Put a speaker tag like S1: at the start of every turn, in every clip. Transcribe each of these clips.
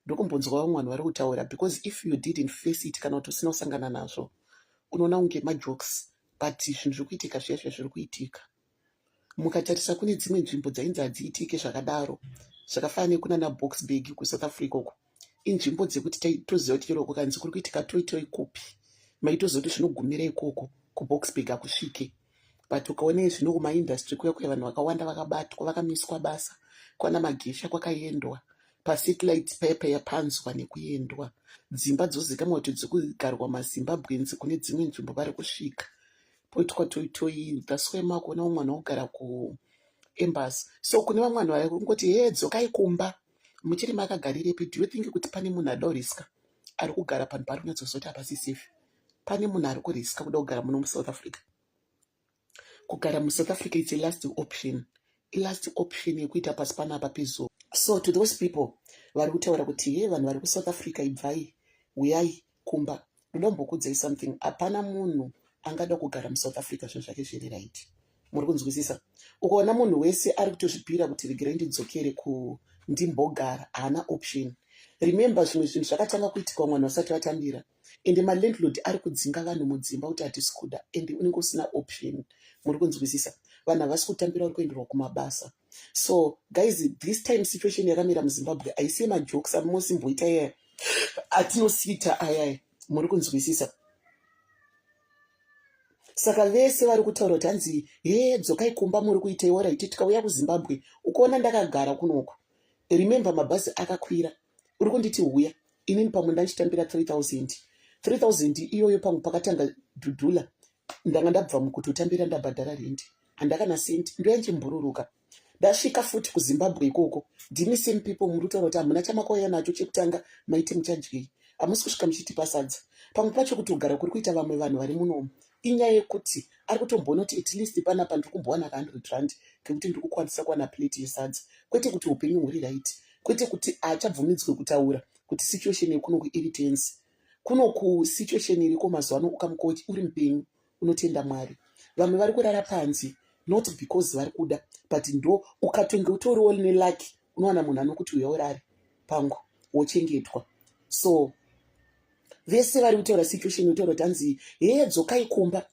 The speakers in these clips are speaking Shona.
S1: ndokumbonzwa vamwe vanhu vari kutaura, because if you didn't face it kana kuti usina kusangana nazvo unoona kunge majokes, but zvinhu zviri kuitika zviya zviya zviri kuitika. Mukatarisa kune dzimwe nzvimbo dzainzi hadziitike zvakadaro, zvakafanana nekunana Boxburg kuSouth Africa uko, inzvimbo dzekuti taitoziva kuti chero kukanzi kuri kuitika toitoi kupi, maitoziva kuti zvinogumira ikoko kuBoxburg hakusvike. But ukaone zvino kumaindastry kuya kuya vanhu vakawanda vakabatwa, vakamiswa basa, kwana magesha kwakaendwa, pasatellite pepe yapanzwa nekuendwa, dzimba dzozikamwa kuti dzikugarwa maZimbabwenzi kune dzimwe nzvimbo vari kusvika, poitwa toitoi. That's why makuona umwe mwana ogara kuembassy. So kune vamwe vanhu vari kungoti he dzokai kumba, muchiri makagarirepi? Do you think kuti pane munhu ada kuriska ari kugara panhu pari kunyatsozoti hapasi safe? Pane munhu ari kuriska kuda kugara muno muSouth Africa? Kugara muSouth Africa it's a last option, ilast option yekuita pasi panapa pezuva. So to those people vari kutaura kuti he vanhu vari kuSouth Africa ibvai uyai kumba, ndombokudza something, hapana munhu angada kugara muSouth Africa zvinhu zvake zviri right. Muri kunzwisisa? Ukaona munhu wese ari kutozvibhira kuti regerai ndidzokere kundimbogara, haana option. Remember zvimwe zvinhu zvakatanga kuitika mwana vasati vatambira, ende malandlord ari kudzinga vanhu mudzimba kuti hatisi kuda, ende unenge usina option. Muri kunzwisisa? Vanhu havasi kutambira vari kuenderwa kumabasa. So guys, this time situation yakamira muZimbabwe haisi majokes amusimboita yaya atinosiita ayaya. Muri kunzwisisa? Saka vese vari kutaura kuti hanzi he dzokai kumba muri kuita oraiti, tikauya kuZimbabwe ukaona ndakagara kunoko. Remember mabhazi akakwira, uri kunditi huya, inini pamwe ndachitambira 3000 iyoyo pamwe pakatanga dhudhula, ndanga ndabva mukutotambira ndabhadhara rendi, handakana sendi, ndoyanchimbururuka. Ndasvika futi kuZimbabwe ikoko, ndimi same people muri kutaura kuti hamuna chamakauya nacho chekutanga, maiti muchadyei, hamusi kusvika muchitipa sadza. Pamwe pacho kuti kugara kuri kuita vamwe vanhu vari munomu inyaya yekuti ari kutomboona kuti at least panapa ndiri kumbowana ka100 kekuti ndiri kukwanisa kuwana plate yesadza, kwete kuti upenyu huri right, kwete kuti achabvumidzwe kutaura kuti situation yekunoku iri tense. Kunoku situation iriko mazuva ano ukamuka uri mupenyu unotenda Mwari. Vamwe vari kurara panze not because vari kuda, but ndo ukatonge utoriwo nelaki unowana munhu anokuti uya urare pangu wochengetwa. So vese vari kutaura situation yotaura kuti hanzi he dzokai kumba.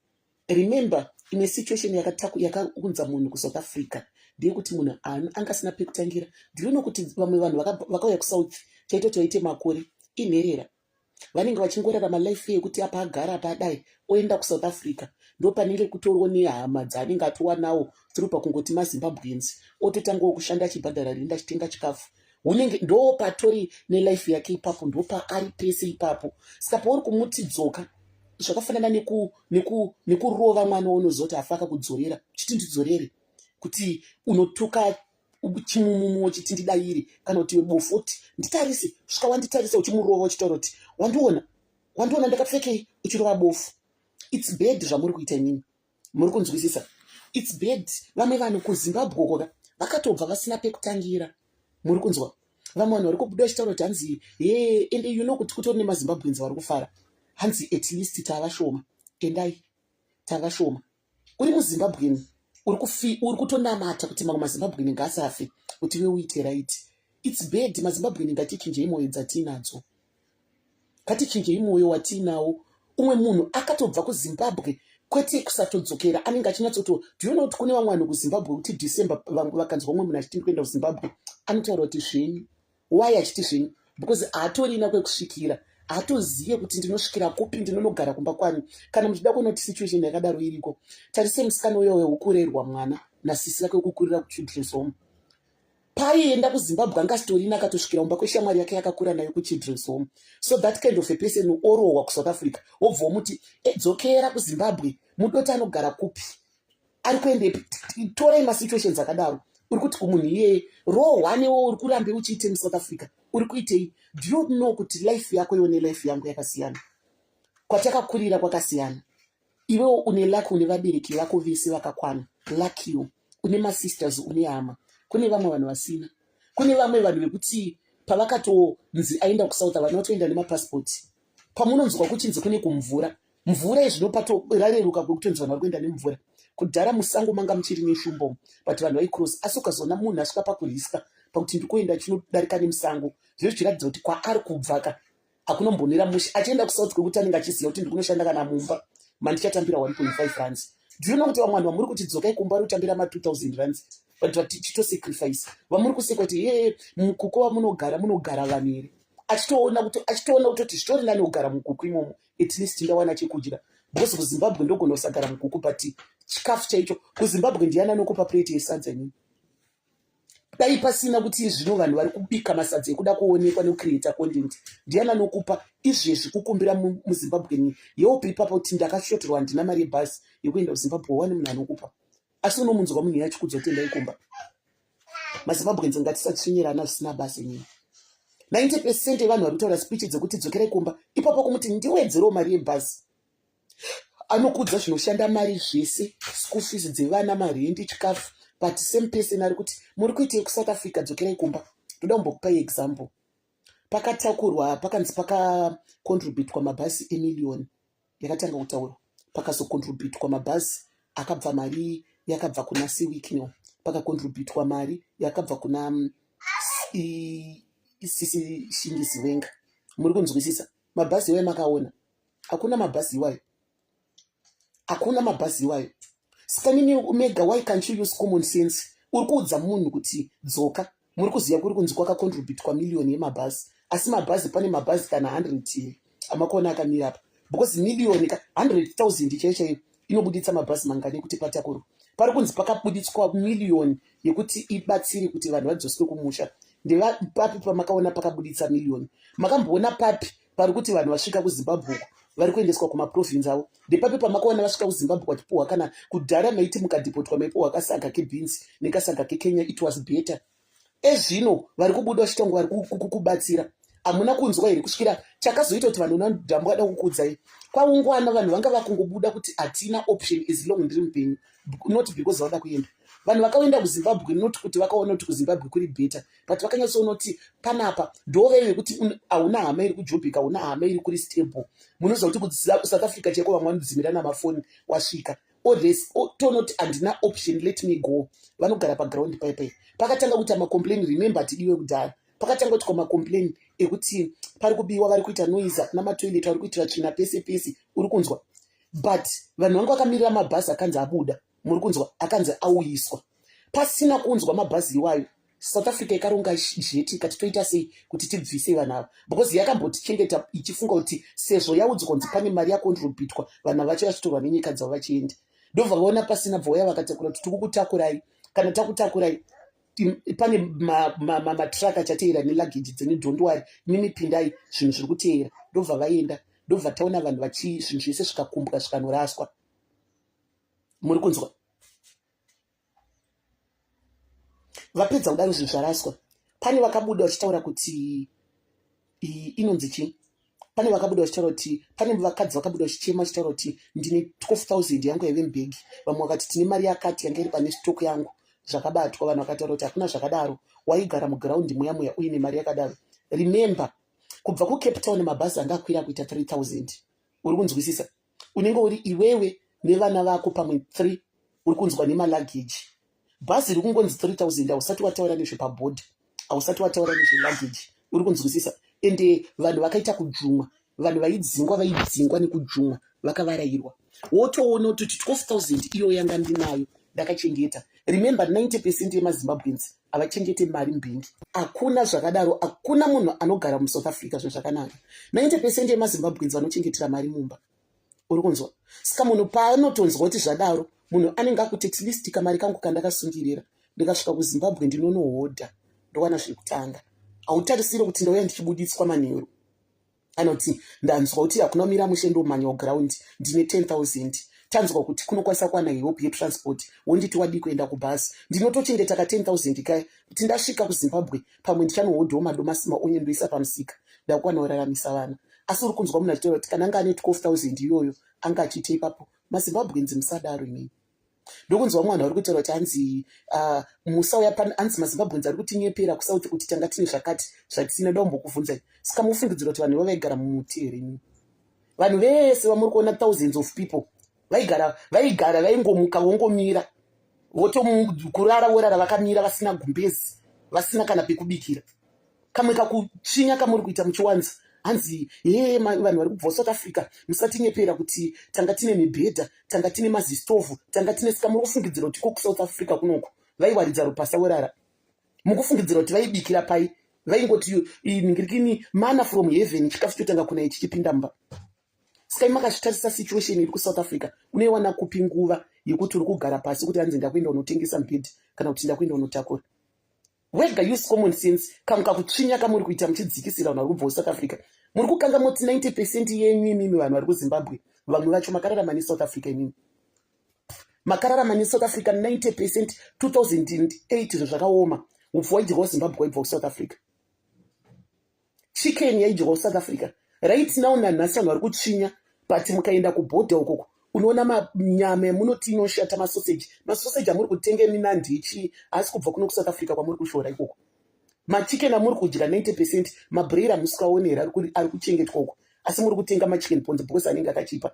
S1: Remember ine situation yakaunza munhu kuSouth Africa ndeyekuti munhu angasina pekutangira. Ndinoona kuti vamwe vanhu vakauya kuSouth chaitoti vaite makore inherera, vanenge vachingorarama life yekuti apa agara apa adai oenda kuSouth Africa, ndo panenge kutoriwo nehama dzaanenge atowanawo through pakungoti maZimbabwenzi, ototangawo kushanda achibhadhara renda achitenga chikafu, unenge ndo patori nelife yake ipapo, ndo paari pese ipapo. Saka pauri kumuti dzoka, zvakafanana nekurova mwana unozoti afaka kudzorera chiti ndidzorere, kuti unotuka chimumumo uchiti ndidayire, kana kuti bofoti nditarise, svika wanditarise uchimurova uchitaura kuti wandiona ndakapfekei uchirova bofu. It's bad zvamuri kuita nini. Muri kunzwisisa? It's bad. Vamwe vanhu kuZimbabwe koka vakatobva vasina pekutangira. Muri kunzwa? Vamwe vanhu vari kubuda vachitaura kuti hanzi he ende you know kuti kutori nemaZimbabwenzi vari kufara, hanzi at least tavashoma, endai tavashoma. Uri muZimbabweni uri kutonamata kuti mamwe maZimbabweni ngaasafe kuti iwe uite right. It's bad. maZimbabweni ngatichinjei mwoyo dzatinadzo, ngatichinjei mwoyo watinawo. Umwe munhu akatobva kuZimbabwe kwete kusatodzokera, anenge achinyatsoto. Ndinoona kuti kune vamwe vanhu kuZimbabwe kuti December vakanzwa umwe munhu achiti kuenda kuZimbabwe anotaura kuti zvenyu. Why achiti zvenyu? Because haatorina kwekusvikira, haatoziye kuti ndinosvikira kupi, ndinonogara kumba kwani. Kana muchida kuona kuti situation yakadaro iriko, tarise musikana uyo wekurerwa mwana nasisi yake wekukurira kuchildren's home. Paienda kuZimbabwe angasitorina akatosvikira umba kweshamwari yake yakakura nayo kuchildren's home. So that kind of a person orohwa kuSouth Africa, wobva womuti edzokera kuZimbabwe, mudoti anogara kupi, ari kuendepi? Torai masituations akadaro. Uri kuti kumunhu iyeye rohwa newo uri kurambe uchiite muSouth Africa, uri kuitei? Do you know kuti life yako iwo nelife yangu yakasiyana, kwatakakurira kwakasiyana. Iwewo une luck, une vabereki vako vese vakakwana, lucky you, une masisters, une hama. Kune vamwe vanhu vasina, kune vamwe vanhu vekuti pavakatonzi aenda kuSouth vanotoenda nemapasipoti, pamunonzwa kuchinzi kune kumvura, mvura izvinopato rareruka kwekutonzi vanhu vari kuenda nemvura. Kudhara musango manga muchiri neshumbo, but vanhu vaicross, asi ukazona munhu asvika pakuriska pakuti ndikuenda chinodarika nemusango. Zvizvo zvichiratidza kuti kwaari kubvaka akunombonera mushe achienda kusouth kwekuti anenge achiziva kuti ndikunoshanda kana mumba mandichatambira 1.5 rands. ndinoona kuti vamwe vanhu vamuri kuti dzokai kumba vari kutambira ma2000 rands but vatichitosacrifice vamuri kuseka kuti ye mukuku wamunogara vanhu here achitoona kutoti zvitori nani kugara mukuku imomo at least ndawana chekudya because kuzimbabwe ndogona kusagara mukuku but chikafu chaicho kuzimbabwe ndiana nokupa plate yesadza nyini dai pasina kuti zvino vanhu vari kubika masadza ekuda kuonekwa nekucreata content ndiana nokupa izvezvi kukumbira muzimbabwe ni yewopi ipapo kuti ndakashoterwa handina mari yebhasi yekuenda kuzimbabwe wani munhu anokupa asi unomunzwa munhu yachikudza kuti ndaikumba mazimbabwenzi ngatisatsvinyirana zvisina basa nyini 90% yevanhu vari kutaura spichi dzekuti dzokerai kumba ipapo kumuti ndiwedzerewo mari yebhasi anokudza zvinoshanda mari zvese school fees dzevana marendi chikafu but same person ari kuti muri kuitei kusouth africa dzokerai kumba. Ndoda kumbokupai example. Pakatakurwa pakanzi pakacontributwa mabhasi emiliyoni yakatanga kutaurwa pakazocontributwa mabhasi akabva mari yakabva kuna Civic no pakacontributwa mari yakabva kuna isisi Shingisi Venga. Muri kunzwisisa mabhasi iwayo makaona hakuna mabhasi iwayo saka nini umega why can't you use common sense uri kuudza munhu kuti dzoka muri kuziva kuri kunzi kwakacontributwa miliyoni yemabhasi asi mabhasi pane mabhasi kana 100 amakona akamira apa because miliyoni 100,000 chaiyo inobuditsa mabhasi mangani kuti patakuru pari kunzi pakabuditswa miliyoni yekuti ibatsire kuti vanhu vadzoswe kumusha ndepapi pamakaona pakabuditsa miliyoni makamboona papi pari kuti vanhu vasvika kuzimbabwe vari kuendeswa kumaprovinsi avo ndepapi pamakaona vasvika kuzimbabwe vachipuhwa kana kudhara maiti mukadhipotwa maipuhwa kasaga kebhinzi nekasaga kekenya it was better ezvino vari kubuda vachitongo vari kubatsira hamuna kunzwa here kusvikira chakazoita kuti vanhu vanodhamba vada kukudzai kwaungwana vanhu vanga vakungobuda kuti hatina option is long dream penyu not because vada kuenda vanhu vakaenda kuzimbabwe not kuti vakaona kuti kuzimbabwe kuri better but vakanyatsoona kuti panapa ndove vekuti hauna hama iri kujobhika hauna hama iri kuri stable munoziva kuti kusouth africa cheko vamwe vanodzimira namafoni wasvika tonoti handina option let me go vanogara paground paipai pakatanga kuita macomplain remember tidiwe kudhara pakatanga kuitwa macomplain ekuti pari kubiwa vari kuita noiza namatoilet vari kuitira tsvina pese pese uri kunzwa but vanhu vanga vakamirira mabhasi akanzi abuda muri kunzwa akanzi auyiswa pasina kunzwa mabhazi iwayo South Africa ikaronga jeti ikati toita sei kuti tibvise vanhu ava because yakambotichengeta ichifunga kuti sezvo yaudzwa kunzi pane mari yacontributwa vanhu vacho vachitorwa nenyika dzavo vachienda ndobva vaona pasina bvoya vakatakura kuti tikukutakurai kana takutakurai pane matraka achateera nelagage dzine dhondwari nimipindai zvinhu zviri kuteera ndobva vaenda ndobva taona vanhu vachi zvinhu zvese zvikakumbwa zvikanoraswa muri kunzwa vapedza kudaro zvinhu zvaraswa pane vakabuda vachitaura kuti inonzi chii pane vakabuda vachitaura kuti pane vakadzi vakabuda vachichema vachitaura kuti ndine 12,000 yangu yevembegi vamwe vakati tine mari yakati yanga iri pane stock yangu zvakabatwa vanhu vakataura kuti hakuna zvakadaro waigara mugiraundi muya muya uine mari yakadaro remember kubva kucape town mabhazi anga akwira kuita 3,000 uri kunzwisisa unenge uri iwewe nevana vako pamwe 3 uri kunzwa nemalagage bhazi riri kungonzi 3,000 hausati wataura nezvepabhodhi hausati wataura nezvelagage uri kunzwisisa ende vanhu vakaita kujumwa vanhu vaidzingwa nekujumwa vakavarayirwa wotoona kuti 12,000 iyo yanga ndinayo ndakachengeta remember 90% yemazimbabwenzi havachengete mari mbingi hakuna zvakadaro hakuna munhu anogara musouth africa zvezvakanaka 90% yemazimbabwenzi vanochengetera mari mumba uri kunzwa saka munhu paanotonzwa kuti zvadaro munhu anenge akuti at least kamari kangu kandakasungirira ndikasvika kuzimbabwe ndinonohodha ndowana zvekutanga hautarisire kuti ndauya ndichibuditswa manheru anoti ndanzwa kuti hakuna mira mushe ndomanya ground ndine 10,000 tanzwa kuti kunokwanisa kuwana help yetransport wonditi wadi kuenda kubhasi ndinotochengeta ka 10,000 kaya kuti ndasvika kuzimbabwe pamwe ndichanohodhawo madomasi maonye ndoisa pamusika ndakwana kuraramisa vana asi uri kunzwa munhu achitaura kuti kana anga ane 12,000 iyoyo anga achiita ipapo mazimbabwenzi musadaro inini ndokunzwa mwana vari kutaura kuti hanzi musauya hanzi mazimbabwenzi ari kutinyepera kusouth kuti tanga tine zvakati zvatisina daumbokuvhunzai saka mufungidzira kuti vanhu vavaigara mumuti here inini vanhu vese vamuri kuona thousands of people vaigara vaingomuka vongomira votokurara vorara vakamira vasina gumbezi vasina kana pekubikira. Kamwe kakuchinya kamuri kuita muchiwanza hanzi vanhu vari kubva South Africa musatinyepera kuti tanga tine mibhedha, tanga tine mazistovhu, tanga tine sika. Muri kufungidzira kuti ko kuSouth Africa kunoko vaiwaridza rupasa werara? Mukufungidzira kuti vaibikira pai? Vaingoti ningirikini mana from heaven, chikafu chotanga kunai chichipinda mumba. Saka makazvitarisa situation iri kuSouth Africa, unoiwana kupi nguva yekuti uri kugara pasi kuti hanzi ndakuenda unotengesa mubhedha kana kuti ndakuenda unotakura? Wega use common sense. Kamwe kakuchinya kamuri kuita muchidzikisira vanhu vari kubva South Africa. Muri kukanga moti 90% yenyu imimi vanhu vari kuZimbabwe, vamwe vacho makararama neSouth Africa. Imimi makararama neSouth Africa 90%. 2008 zvakaoma, upfu waidyiwa Zimbabwe waibva kuSouth Africa, chicken yaidyiwa kuSouth Africa. Right now nanhasi vanhu vari kuchinya, but mukaenda kubhodha ukoko unoona nyama yamunoti inoshata masoseji amuri kutenga minandichi asi kubva kuno kuSouth Africa kwamuri kushora ikoko. Machicken amuri kudya 90%, mabreira musikaonera ari kuchengetwa uko, asi muri kutenga machicken ponzo because anenge akachipa.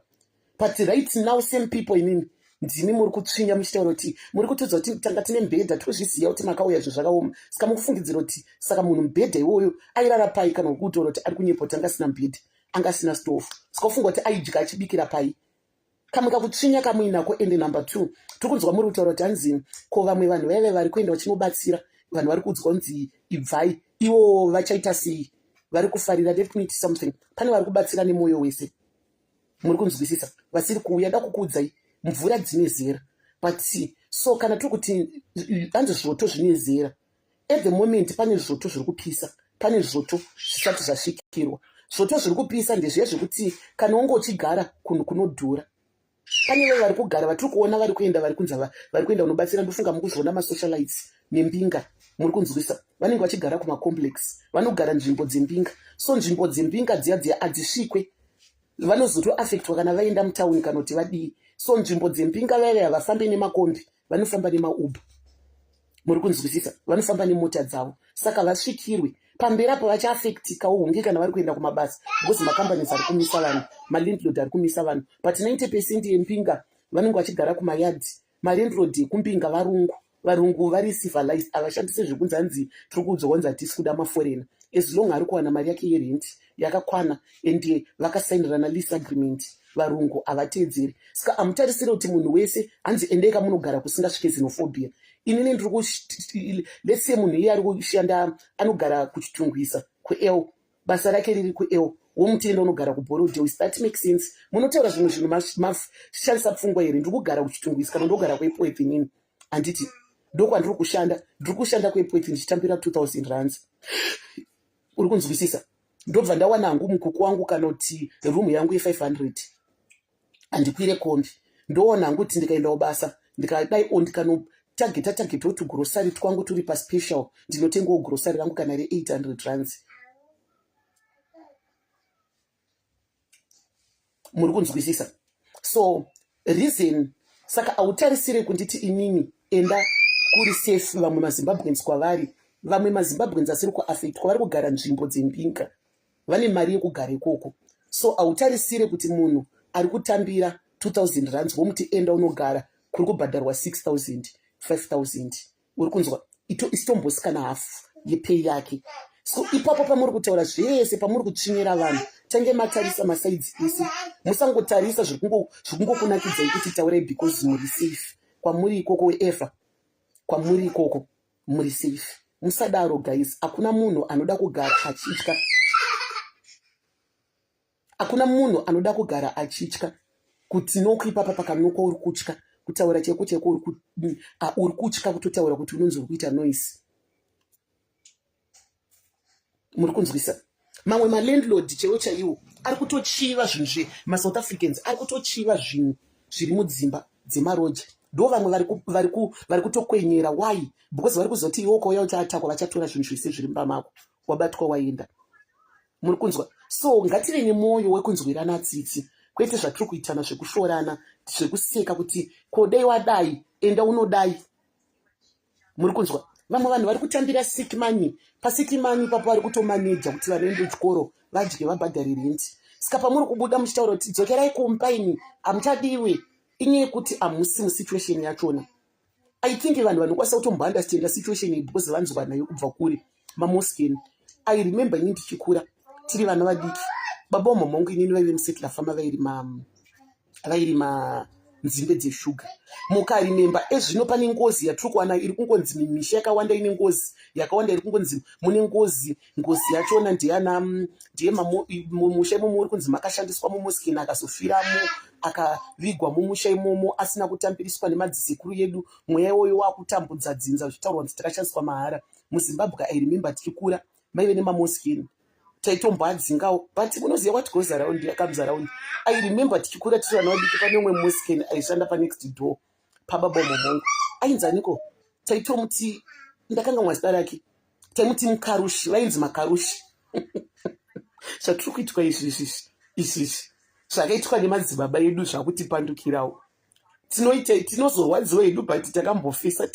S1: But right now same people inini ndimi muri kutsvinya muchitaura kuti muri kutodza kuti tanga tine mibhedha, tozviziva kuti makauya zvakaoma. Saka mukufungidzira kuti saka munhu mibhedha iwoyo airara pai kana kutaura kuti ari kunyepa kuti anga asina mibhedha, anga asina stofu. Saka ufunga kuti aidya achibikira pai. Kamwe kakutsvinya kamwe inako. Ende number 2, tiri kunzwa muri kutaura kuti hanzi ko vamwe vanhu vaive vari kuenda vachinobatsira vanhu vari kuudzwa kunzi ibvai, ivo vachaita sei, vari kufarira. Let me tell something, pane vari kubatsira nemwoyo wese. Muri kunzwisisa? Vasiri kuuya da kukuudzai mvura dzine zera. But so kana tiri kuti hanzi zvoto zvine zera, at the moment pane zvoto zviri kupisa, pane zvoto zvisati zvasvikirwa. Zvoto zviri kupisa ndezviya zvekuti kana unge uchigara kunhu kunodhura. Pane vari kugara vatiri kuona vari kuenda vari kunza vari kuenda unobatsira. Ndofunga mukuzviona masocialites nembinga, muri kunzwisa, vanenge vachigara kumacomplex, vanogara nzvimbo dzembinga. So nzvimbo dzembinga dziya hadzisvikwe, vanozotoafektwa kana vaenda mutauni kana kuti vadii. So nzvimbo dzembinga vaive havafambi nemakombi, vanofamba nemauber. Muri kunzwisisa? Vanofamba nemota dzavo. Saka vasvikirwe pamberi apo vachaafektikawo hunge kana vari kuenda kumabasa, because makambani ari kumisa vanhu, malendlord ari kumisa vanhu. But 90% yembinga vanenge vachigara kumayadhi. Malendlord ekumbinga varungu vari civilized, havashandise zvekunzi hanzi tiri kudzonza tisi kuda maforena. As long ari kuwana mari yake yerenti yakakwana ende vakasainirana lease agreement, varungu havateedzeri. Saka hamutarisire kuti munhu wese hanzi endei kamunogara kusingasvike xenophobia. Inini ndiri kuti let's say munhu iye ari kushanda anogara kuchitungwisa kuEl, basa rake riri kuEl, womutenda unogara kuBorodale. That makes sense. Munotaura zvimwe zvinhu mashandisa pfungwa here. Ndiri kugara kuchitungwisa kana ndogara kuEpworth inini handiti ndokwandiri kushanda. Ndiri kushanda kuEpworth ndichitambira 2000 rands. Uri kunzwisisa? Ndobva ndawana hangu mukuku wangu kana kuti rumu yangu ye500 handikwire kombi. Ndoona hangu kuti ndikaendawo basa ndikadai ndikanotageta kuti grocery twangu turi paspecial ndinotengawo grocery rangu kana re800 rands. Muri kunzwisisa? So reason saka hautarisire kunditi inini enda kuri safe vamwe maZimbabweans kwavari. Vamwe maZimbabweans asiri kuaffect kwavari kugara nzvimbo dzembinga, vane mari yekugara ikoko. So hautarisire kuti munhu ari kutambira 2000 rands womuti enda unogara kuri kubhadharwa 6000 5000. Uri kunzwa? Isitombosikana hafu yepei yake. So ipapo pamuri kutaura zvese, pamuri kutsvinyira vanhu, tange matarisa masaidzi ese. Musangotarisa zvikungokunakidzai kuti taurai because muri safe. Kwamuri ikoko ever, kwamuri ikoko muri safe. Musadaro guys, hakuna munhu anoda kugara achitya. Hakuna munhu anoda kugara achitya kuti nokuipapa pakanoko uri kutya kutaura cheko uri kutya kutotaura kuti unonzi uri kuita noise. Muri kunzwisa? Mamwe malandlord chero chaiwo ari kutochiva zvinhu maSouth Africans ari kutochiva zvinhu zviri mudzimba dzemaroja. Ndo vamwe vari kutokwenyera. Why? Because vari kuzoti iwo kwauya uchatakwa vachatora zvinhu zvese zviri mumba mako, wabatwa waenda. Muri kunzwa? So ngative nemwoyo wekunzwirana tsitsi, kwete zvatiri kuitana zvekushorana, zvekuseka kuti kodai wadai enda unodai. Muri kunzwa? Vamwe vanhu vari kutambira sick money. Pasick money papo vari kutomaneja kuti vanoenda kuchikoro vadye vabhadhari renti. Saka pamuri kubuda muchitaura kuti dzokerai kumba ini hamuchadiwe, inyaya yekuti hamusi musituation yachona. I think vanhu vanokwanisa kutombounderstanda situation iyi because vanzwa nayo kubva kure maMoscan. I remember inini ndichikura tiri vana vadiki, baba vamama vangu inini vaive musettler farmer, vairima nzimbe dzeshuga. Mukarimemba ezvino pane ngozi yatiri kuwana iri kungonzi misha yakawanda ine ngozi yakawanda iri kungonzi mune ngozi yachona ndiye mumusha imomo uri kunzi makashandiswa muMoscan akazofiramo akavigwa mumusha imomo asina kutambiriswa nemadzisekuru yedu. Mweya iwoyo wakutambudza dzinza zvichitaurwa kuti takashandiswa mahara. MuZimbabwe I remember tichikura maive nemaMoscan taitomboadzingawo, but unoziva what goes around comes around. I remember tichikura tiri vana vadiki pane umwe Moscan aishanda panext door pababa vamama ainzaniko, taitomuti ndakanga mwazita rake, taimuti mukarushi, vainzi makarushi. Zvatiri kuitwa izvizvi zvakaitwa nemadzibaba edu zvakutipandukirawo, tinozorwadziwa hedu but takambofisa,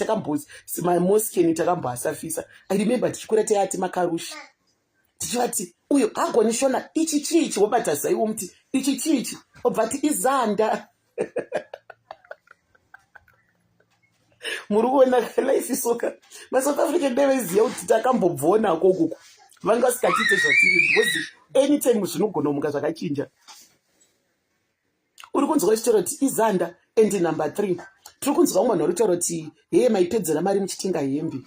S1: maMoscan takamboasafisa. I remember tichikura taiati makarushi, tichivati uyo agoni shona ichi chichi, wobata zaiwo muti ichi chichi, obva ati izanda. Muri kuona life isoka. MaSouth African ndevaiziva kuti takambobvona kokoko, vanga vasikatiite zvatiri because anytime zvinogona muka zvakachinja. Uri kunzwa chitaura kuti izanda. And number 3 tiri kunzwa vanhu vari kutaura kuti heye maipedzera mari muchitenga hembe,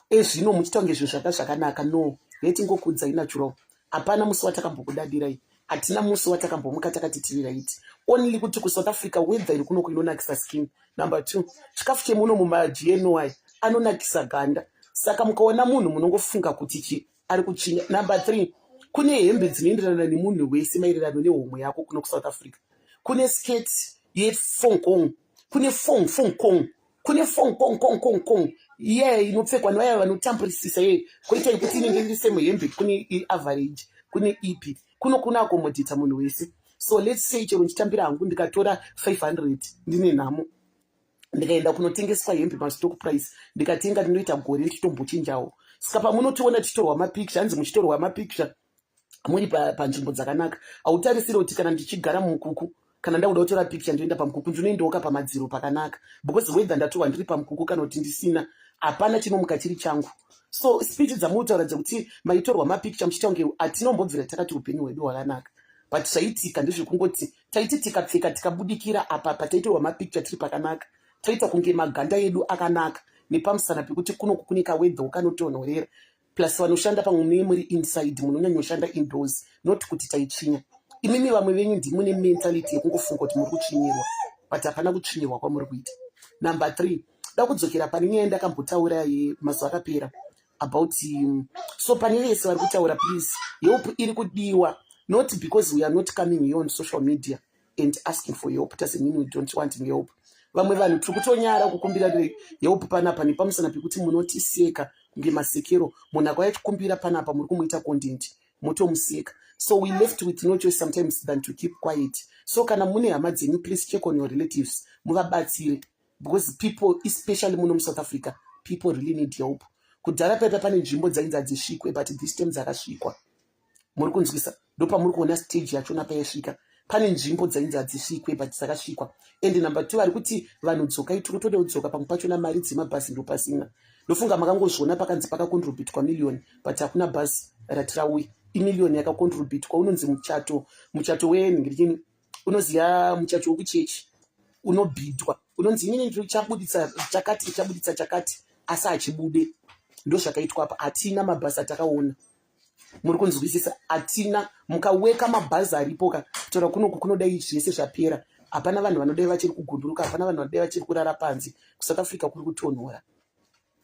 S1: ezvino muchitaunge zvinhu zvakanaka. No, yetingokudzai natural. Hapana musi watakambokudadirai, hatina musi watakambomuka takati tiri right. Only kuti kuSouth Africa weather iri kuno inonakisa skin. Number 2 chikafu chemuno mumaGNY anonakisa ganda, saka mukaona munhu munongofunga kuti ari kuchinya. Number 3 kune hembe dzinoenderana nemunhu wese maererano nehomwe yako kuno kuSouth Africa. Kune skate yefongkong, kune fongkong, kune fongkong inopfekwa nevaya vanotamburisisa koita ikuti inenge iri semuhembe, kune average, kune EP, kuna accommodata munhu wese. So let's say chero ndichitambira hangu ndikatora 500 ndine nhamo, ndikaenda kunotengeswa hembe mastock price, ndikatenga ndinoita gore nditombochinjawo. Saka pamunotiona tichitorwa mapicture, hanzi muchitorwa mapicture muri panzvimbo dzakanaka. Hautarisiri kuti kana ndichigara mukuku, kana ndakuda kutora picture ndoenda pamukuku, ndinoendawo pamadziro pakanaka, because whether ndatorwa ndiri pamukuku kana kuti ndisina, hapana chinomuka chiri changu. So speech dzamunotaura dzekuti maitorwa mapicture muchitaunge hatinombobvira takati upenyu hwedu hwakanaka, but zvaitika ndezvekungoti taiti tikapfeka tikabudikira apa pataitorwa mapicture tiri pakanaka, taita kunge maganda edu akanaka, nepamusana pekuti kunoku kune kawedha wakanotonhorera, plus vanoshanda pamwe muri inside munonyanyoshanda indoors, not kuti taichinya. Imimi vamwe venyu ndimune mentality yekungofunga kuti muri kuchinyirwa, but hapana kuchinyirwa kwamuri kuita. Number 3 da kudzokera pane nyaya ndakambotaura mazuva akapera about so pane vese vari kutaura please help iri kudiwa, not because we are not coming here on social media and asking for help doesn't mean we don't want help. Vamwe vanhu tiri kutonyara kukumbira help panapa nepamusana pekuti munotiseka kunge masekero. Munhu akauya chikumbira panapa muri kumuita content motomuseka. So we left with no choice sometimes than to keep quiet. So kana mune hama dzenyu, please check on your relatives, muvabatsire, because people especially muno muSouth Africa, people really need help. Kudhara paipa pane nzvimbo dzainzi hadzisvikwe, but this time dzakasvikwa. Muri kunzwisa? Ndopamuri kuona stage yachona paisvika. Pane nzvimbo dzainzi hadzisvikwe but dzakasvikwa. And number 2 vari kuti vanhu dzokai, tiri kutoda kudzoka pamwe pachona mari dzemabhazi ndopasina. Ndofunga makangozviona pakanzi pakakontributwa million, but hakuna bhazi ratirauya. Imiliyoni yakakontributwa, unonzi muchato wenhingirikini, unoziva muchato wekuchechi unobhidwa, unonzi inini ndichabuditsa chakati asi hachibude. Ndo zvakaitwa apa. Hatina mabhazi atakaona, muri kunzwisisa? Hatina. Mukaweka mabhazi aripo kutaura kunoku kunodai zvese zvapera, hapana vanhu vanodai vachiri kugunduruka, hapana vanhu vanodai vachiri kurara panze. kuSouth Africa kuri kutonhora,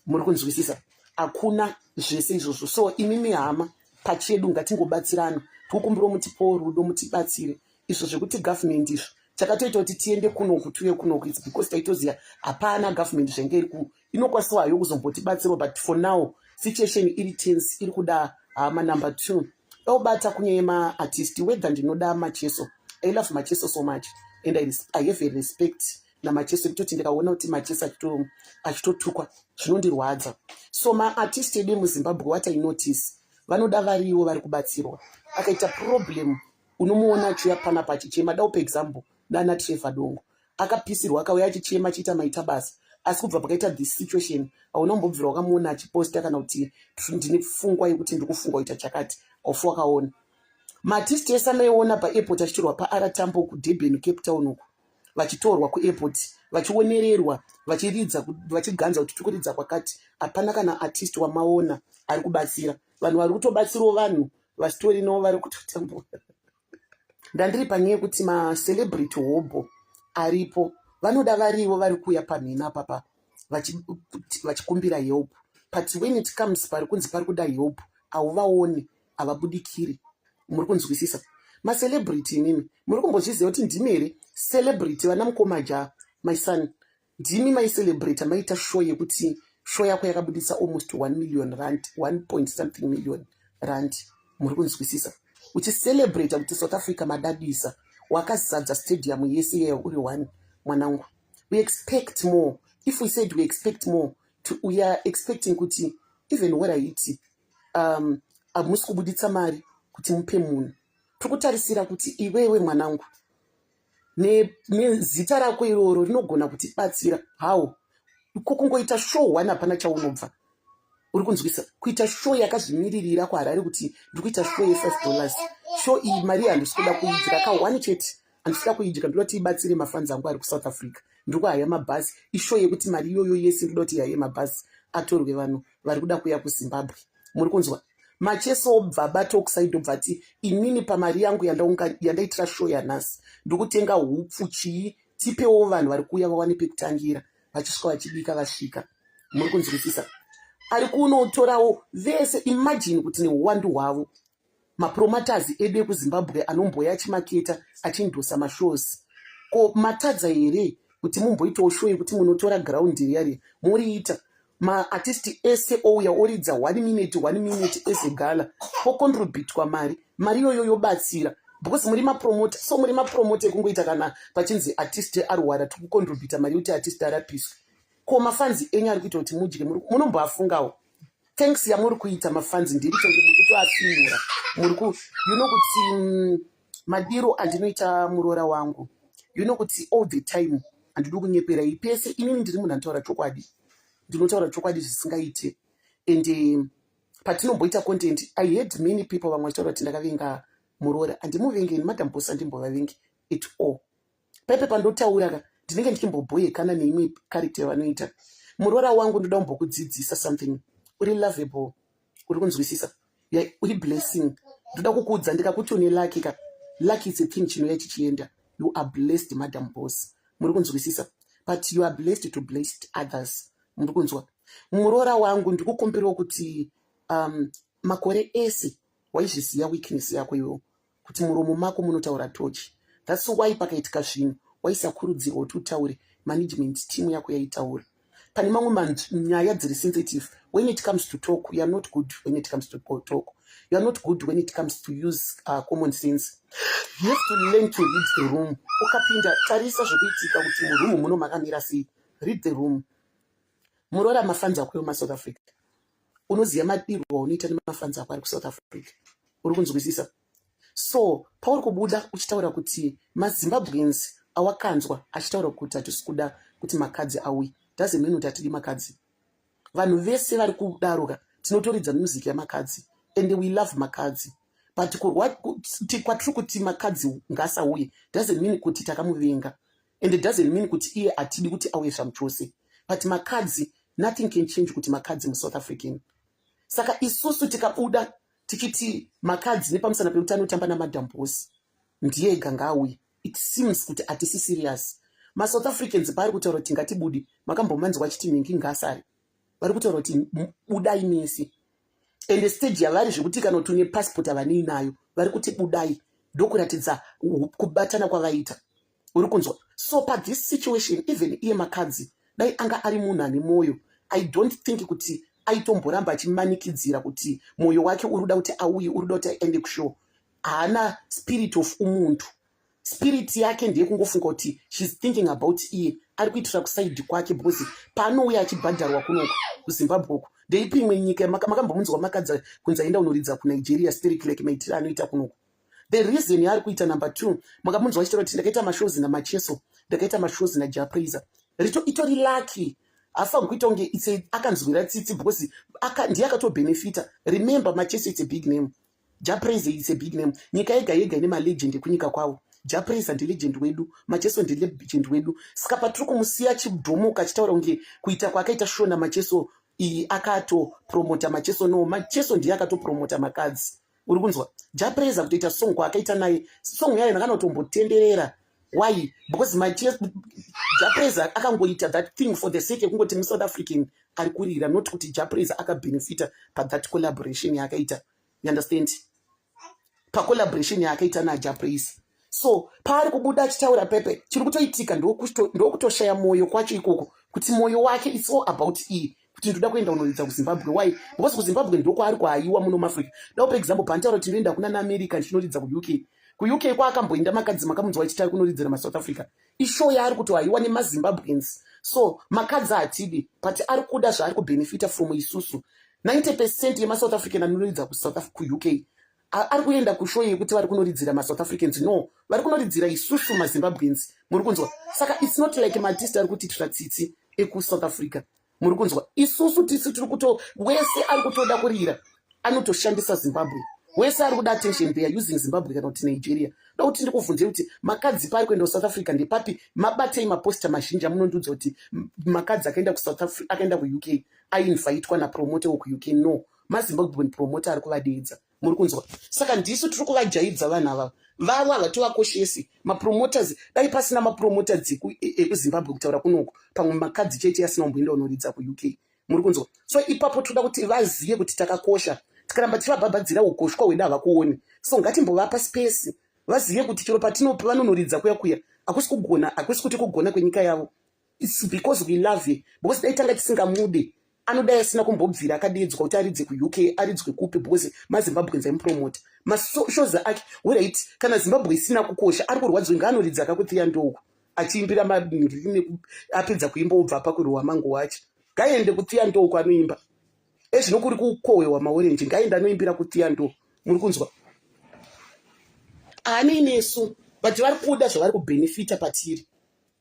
S1: muri kunzwisisa? Hakuna zvese izvozvo. So imimi hama pachedu ngatingobatsirana, tikukumbira mutipowo rudo, mutibatsire. Izvo zvekuti government izvo chakatoita kuti tiende kunoku tuye kunoku, it's because taitoziva hapana government zvenge iri inokwanisawo hayo kuzombotibatsira, but for now situation iri tense, iri kuda hama. Number 2 obata kunyanya maartist, whether ndinoda Macheso, I love Macheso so much and I have a respect naMacheso, kutoti ndikaona kuti Macheso achitotukwa zvinondirwadza. So maartist edu muZimbabwe, what I notice, vanoda variwo vari kubatsirwa. Akaita problem unomuona achiuya panapa achichema. Dao example nana Trevor Dongo akapisirwa, akauya achichema achiita maita basa, asi kubva pakaita this situation hauna kumbobvira wakamuona achiposta kana kuti ndine pfungwa yekuti ndiri kufunga kuita chakati ofu wakaona maartist ese amaiona paairport achitorwa paR Tambo kuDurban Cape Town uku vachitorwa kuairport vachionererwa vachiridza vachiganza kuti tiri kuridza kwakati hapana kana artist wamaona ari kubatsira vanhu vari kutobatsirawo vanhu vasitori navo vari kutotambura ndandiri panyaya yekuti macelebrity hobo aripo vanoda varivo vari kuuya panhina papa vachikumbira help but when it comes pari kunzi pari kuda help hauvaoni havabudikiri muri kunzwisisa macelebrity inini muri kumbozviziva kuti ndimi here celebrity vana mukomaja my son ndimi maicelebrate maita show yekuti show yako yakabudisa almost 1 million rand 1 point something million rand muri kunzwisisa uchicelebrate kuti South Africa madadisa wakazadza stadium yese yeyo uri one mwanangu we expect more if we said we expect more we are expecting kuti even what I eat hamusi kubuditsa mari kuti mupe munhu tikutarisira kuti iwewe mwanangu nezita rako iroro rinogona kuti batsira how kungoita show one hapana chaunobva uri kunzwisa kuita show yakazvimiririra kuHarare kuti ndiri kuita show ye$5 show iyi mari handisi kuda kuidyira ka1 chete handisi kuda kuidyira ndoda kuti ibatsire mafans angu ari kuSouth Africa ndiri kuhaya mabhazi ishow yekuti mari iyoyo yese ndoda kuti ihaye mabhazi atorwe vanhu vari kuda kuuya kuZimbabwe muri kunzwa macheso obva batokuside obva ati inini pamari yangu yandaitira show yanhasi ndokutenga hupfu chii tipewo vanhu vari kuuya vawane pekutangira vachisvika vachibika vasvika muri kunzwisisa ari kunotorawo vese imagine kuti neuwandu hwavo mapromoters edu ekuZimbabwe anomboya achimaketa achindosa mashows ko matadza here kuti mumboitawo show yekuti munotora ground riyari muriita maartist ese ouya oridza 1 minute ese gala pocontributwa mari iyoyo yobatsira because muri mapromota so muri mapromota ekungoita kana pachinzi artist arwara tikucontributa mari yekuti artist arapiswa ko mafanzi enyu ari kuita kuti mudye munomboafungawo thanks yamuri kuita mafanzi ndiri tonge muri kutoasimura muri ku you know kuti madiro andinoita murora wangu you know kuti all the time andidi kunyepera ipese inini ndiri munhu anotaura chokwadi ndinotaura chokwadi zvisingaite and patinomboita content I heard many people vamwe vachitaura kuti ndakavenga murora handimuvengeni madam boss andimbovavengi at all pepe pandotaura ndinenge ndichimbobhoyekana neimwe character vanoita murora wangu ndoda kumbokudzidzisa something uri lovable uri kunzwisisa uri blessing ndoda kukuudza ndikakuti une lucky is a thing chinouya chichienda you are blessed madam boss muri kunzwisisa but you are blessed to bless others muri kunzwa murora wangu ndikukumbirawo kuti makore ese waizviziva weakness yako iwewo kuti muromo mako munotaura tochi that's why pakaitika zvinhu waisakurudzirwa kuti utaure management team yako yaitaura pane mamwe nyaya dziri sensitive when it comes to talk you are not good when it comes to talk you are not good when it comes to use common sense you have to learn to read the room ukapinda tarisa zvokuitika kuti murumu muno makamira sei read the room murora mafanzi ako emuSouth Africa unoziva madirwa unoita nemafanzi ako ari kuSouth Africa uri kunzwisisa so pauri kubuda uchitaura kuti maZimbabweans awakanzwa achitaura kuti hatisi kuda kuti makadzi auye doesn't mean kuti hatidi makadzi vanhu vese vari kudaroka tinotoridza music yamakadzi and we love makadzi but kwatiri kuti makadzi ngasauye doesn't mean kuti takamuvenga and it doesn't mean kuti iye hatidi kuti auye zvamuchose but makadzi nothing can change kuti makadzi muSouth African saka isusu tikabuda tichiti makadzi nepamusana peutano tamba namadam boss ndiye ganga auye it seems kuti hatisi serious maSouth Africans pari kutaura kuti ngatibudi makambomanzwa chiti mingi ngasari vari kutaura kuti budai mese and stage yavari zvekuti kana kuti une passport havani nayo vari kuti budai ndokuratidza kubatana kwavaita uri kunzwa so pathis situation even iye makadzi dai anga ari munhu ane mwoyo I don't think kuti aitomboramba achimanikidzira kuti mwoyo wake uri kuda kuti auye uri kuda kuti aende kushow haana spirit of umuntu spirit yake ndiye kungofunga kuti she's thinking about iye ari kuitira kusaidi kwake because paanouya achibhadharwa kunoko kuZimbabwe uku ndeipi imwe nyika makambomunzwa makadzi kunzi aenda unoridza kuNigeria stericlake maitiro anoita kunoko the reason yaari kuita number 2 makamunzwa achitaura kuti ndakaita mashows namacheso ndakaita mashows naJapraiser itori lucky afanirwi kuita kunge akanzwira tsitsi because ndiye akatobhenefita. Remember, Macheso it's a big name, Japreza it's a big name. Nyika yega yega ine malegend ekunyika kwavo. Japreza ndilegend wedu, Macheso ndilegend wedu. Saka patiri kumusiya chidhomoka achitaura kunge kuita kwakaita Shona Macheso akatopromota Macheso. No, Macheso ndiye akatopromota makadzi. Uri kunzwa? Japreza kutoita song kwaakaita naye, song yayo ndakanotombotenderera. Why? Because Japreza akangoita that thing for the sake ekungoti muSouth African ari kurira, not kuti Japreza akabenefita that collaboration yaakaita. You understand? Pa collaboration yaakaita naJapreza. So paari kubuda achitaura pepe, chiri kutoitika ndokutoshaya moyo kwacho ikoko, kuti moyo wake it's all about kuti ndoda kuenda kunoridza kuZimbabwe. Why? Because kuZimbabwe ndiko ari kuhaiwa muno muAfrica. Now for example, pantaura kuti ndinoenda kuna naAmerica ndichinoridza kuUK. kuUK kwaakamboenda makadzi makamunzwa achitari kunoridzira maSouth Africa. Ishow yaari kutohaiwa nemaZimbabweans. So makadzi atidi, but ari kuda zvaari kubenefita from isusu. 90% yemaSouth African anoridza kuUK ari kuenda kushow yekuti vari kunoridzira maSouth Africans. No, vari kunoridzira isusu maZimbabweans. Muri kunzwa? Saka it's not like matist ari kutitira tsitsi ekuSouth Africa. Muri kunzwa? Isusu tisi tiri kuto wese ari kutoda kurira anotoshandisa Zimbabwe. Wese ari kuda attention, they are using Zimbabwe kana kuti Nigeria. Da kuti ndikuvhunze kuti makadzi pari kuenda kuSouth Africa ndepapi mabatei maposta mazhinji amunondudza kuti makadzi akaenda kuSouth Africa akaenda kuUK ainvhaitwa napromoter wekuUK. No, maZimbabwean promoter ari kuvadeedza. Muri kunzwa? Saka ndisu tiri kuvajaidza vanhu ava. Vava hativakoshesi mapromoters. Dai pasina mapromoters ekuZimbabwe kutaura kunoko, pamwe makadzi chete asina kumboenda kunoridza kuUK. Muri kunzwa? So ipapo toda kuti vazive kuti takakosha. Tikaramba tivabhabhadzira ukoshwa hwedu havakuoni. So ngatimbovapa space vazive kuti chero patinopa vanonoridza kuya hakusi kuti kugona kwenyika yavo. It's because we love it. Because dai tanga tisingamude anodai asina kumbobvira akadeedzwa kuti aridze kuUK aridzwe kupi, because maZimbabweans aimupromota mashows ake. Right, kana Zimbabwe isina kukosha ari kurwadzwa ngaanoridza akakutiya ndoko achiimbira apedza kuimba obva pakurwa mangu wacho. Ngaende kutiya ndoko anoimba ezvino kuri kukohwewa maorenji, ngaenda anoimbira kutiya ndoko. Muri kunzwa? Ani nesu but vari kuda zvavari kubenefita patiri.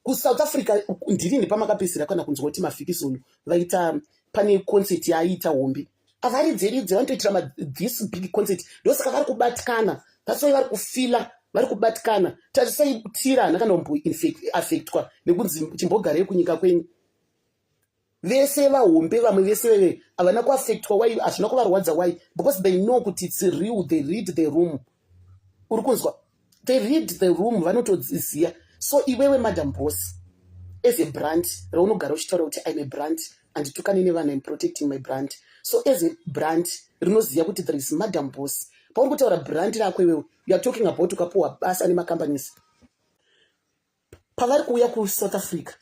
S1: KuSouth Africa ndirini pamakapedzisira kana kunzwa kuti mafikisoni vaita pane concert yaita hombe avaridzeridze vanotoitira this big concert. Ndosaka vari kubatikana, that's why vari kufila vari kubatikana. Tarisai tirana kana affectwa nekunzi chimbogarei kunyika kwenyu. Vese vahombe vamwe vese havana kuaffectwa. Why? Hazvina kuvarwadza. Why? Because they know kuti it's real, they read the room. Uri kunzwa? They read the room, vanotodziziya. So iwewe Madam Boss, as a brand raunogara uchitaura kuti I'm a brand handitukane nevanhu, I'm protecting my brand. So as a brand rinoziva kuti there is Madam Boss. Pauri kutaura brand rako iwewe, you are talking about ukapuwa basa nemacompanies. Pavari kuuya kuSouth Africa,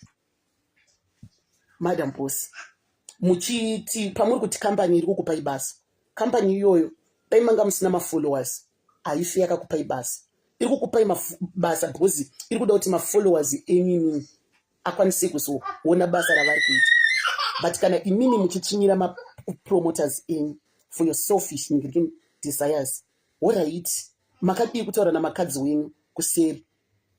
S1: Madam Boss muchiti pamuri kuti company iri kukupai basa, company iyoyo dai manga musina mafollowers haifi yakakupai basa. Iri kukupai basa because iri kuda kuti mafollowers enyu akwanise kuzoona basa ravari kuita. But kana imini muchichinyira mapromoters enyu for your selfish desires, alright, makadii kutaura namakadzi wenyu kuseri,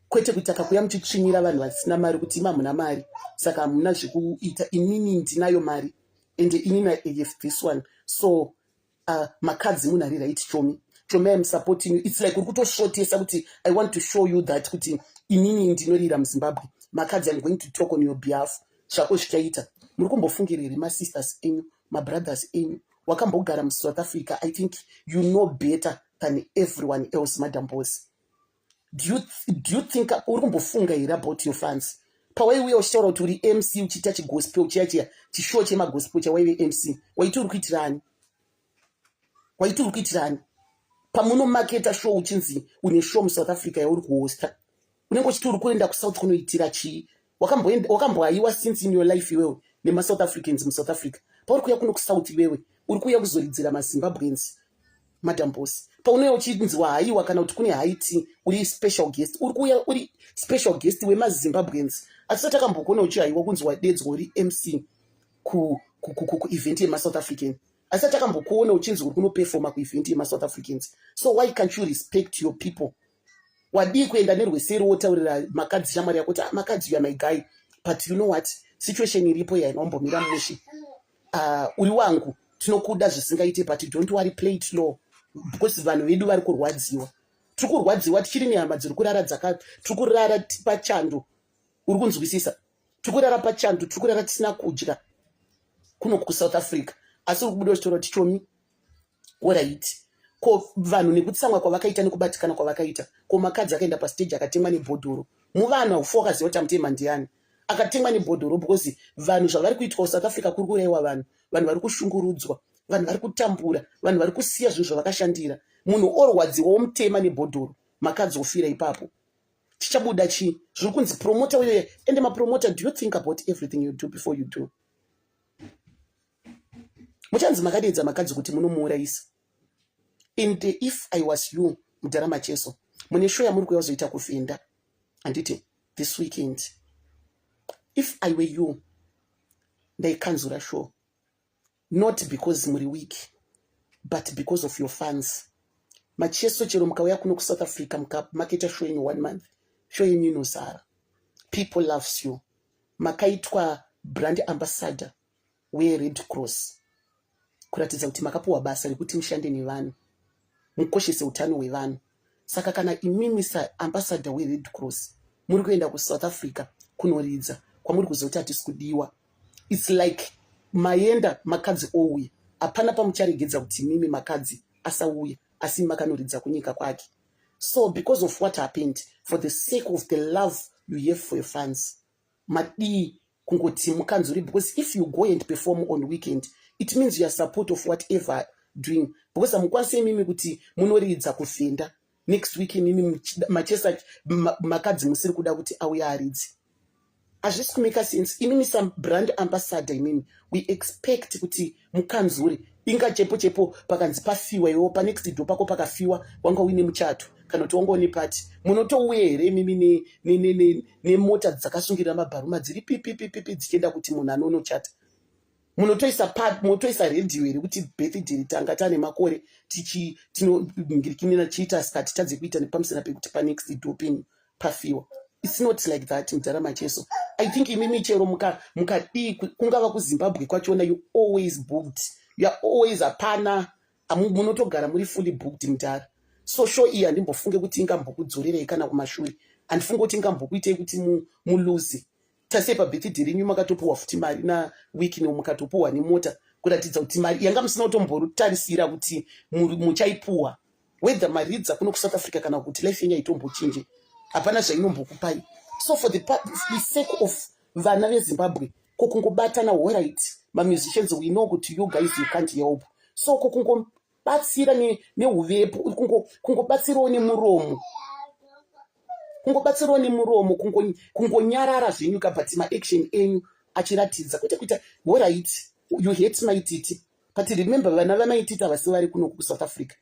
S1: kwete kuti akakuya muchichinyira vanhu vasina mari kuti ima hamuna mari saka hamuna zvekuita. Inini ndinayo mari and inini I have this one. So makadzi munhari right, chomi I'm supporting you. It's like uri kutoshotesa kuti I want to show you that kuti inini ndinorira muZimbabwe. Makadzi, I'm going to talk on your behalf. Zvako zvichaita. Muri kumbofungirei masisters enyu, mabrothers enyu wakambogara muSouth Africa? I think you know better than everyone else, Madam Boss. Do you think uri kumbofunga here about your fans? Pawaiuya uchitaura kuti uri MC uchiita chigospel chiya chishow chemagospel chawaive MC, waiti uri kuitirani? Pamuno maketa show uchinzi une show muSouth Africa yauri kuhosta, unenge uchiti uri kuenda kuSouth kunoitira chii? Wakambohaiwa since in your life iwewe nemaSouth Africans muSouth Africa. Pauri kuya kuno kuSouth iwewe uri kuya kuzoridzira maZimbabweans, Madam Boss. Paunouya uchinziwa haiwa kana kuti kune haiti uri special guest, uri kuya uri special guest wemaZimbabweans. Atisati akambogona uchihaiwa kunziwa dedzwa uri MC ku-event yemaSouth African. Asati akambokuona uchinzi uri kunoperforma kuevent yemaSouth Africans. So why can't you respect your people? Wadii kuenda nerweseri wotaurira makadzi shamwari yako kuti makadzi you are my guy, but you know what, situation iripo yainombomira mushi uri wangu tinokuda zvisingaite but don't worry, play it low because vanhu vedu vari kurwadziwa. Tiri kurwadziwa tichiri nehama dziri kurara tiri kurara pachando, uri kunzwisisa? Tiri kurara pachando, tiri kurara tisina kudya kuno kuSouth Africa, asi uri kubuda chitoro tichomi oraiti. Ko vanhu nekutsamwa kwavakaita nekubatikana kwavakaita, ko makadzi akaenda pastage akatemwa nebhodhoro. Muvanhu haufokaziva kuti amutema ndiani akatemwa nebhodhoro, because vanhu zvavari kuitwa kuSouth Africa kuri kuraiwa vanhu vari kushungurudzwa, vanhu vari kutambura, vanhu vari kusiya zvinhu zvavakashandira. Munhu orwadziwa womutema nebhodhoro, makadzi ofira ipapo. Chichabuda chii? Zviri kunzi promota uyoyo. Ende mapromota, do you think about everything you do before you do? Muchanzi makadedza makadzi kuti munomuurayisa. And if I was you, Mudarama Cheso, mune show yamuri kuyazoita kufenda, anditi this weekend, if I were you, ndaikanzura show, not because muri weak, but because of your fans. Macheso chero mukauya kuno kuSouth Africa mukamaketa show in 1 month, show yenyu inosara. People loves you. Makaitwa brand ambassador we Red Cross, kuratidza kuti makapuwa basa rekuti mushande nevanhu, mukoshese utano hwevanhu. Saka kana imimi ambassador we Red Cross muri kuenda kuSouth Africa kunoridza kwamuri kuzoti hatisi kudiwa, it's like maenda makadzi ouya, hapana pamucharegedza kuti mimi makadzi asauya, asi makanoridza kunyika kwake. So because of what happened, for the sake of the love you have for your fans, madi kungoti mukanzuri, because if you go and perform on weekend, it means you are support of whatever doing. Because amukwanise mimi kuti munoridza kufenda, next week mimi machesa makadzi musiri kuda kuti auya aridzi. Hazvisi kumeka sense. Imimi some brand ambassador imimi, we expect kuti mukanzuri inga chepo pakanzi pafiwa iwo pa next do pako pakafiwa wanga uine muchato kana kuti wanga une party, munotouya here mimi ne mota dzakasungira mabharuma dziri pipi dzichienda kuti munhu anonochata. Munotoisa radio here kuti birthday ritanga tane makore tinongirikimina chiita skati tadze kuita nepamusana pekuti pa next do penyu pafiwa. It's not like that, Mudarama Cheso. I think imimi chero mukadi kungava kuZimbabwe kwachona, you always booked. You are always apana, munotogara muri fully booked mudara. So show iyi handimbofunge kuti ingambokudzorerei kana kumashure, handifunge kuti ingambokuitei kuti muluze. Tase pabirthday renyu makatopuwa futi mari na wiki mukatopuwa nemota, kuratidza kuti mari yanga musina kutombotarisira kuti muchaipuwa, whether mari idza kuno kuSouth Africa kana kuti life yenyu haitombo-chinje, hapana zvainombokupai. So for the sake of vana veZimbabwe, kokungobatana, all right, musicians, we know kuti you guys you can't help. So kokungobatsira neuvepo, kungobatsirawo nemuromo, kungobatsirawo nemuromo, kungonyarara zvenyu kabhati maaction enyu achiratidza kwete kuita all right, you hate maititi, but remember vana vamaititi havasi vari kuno kuSouth Africa.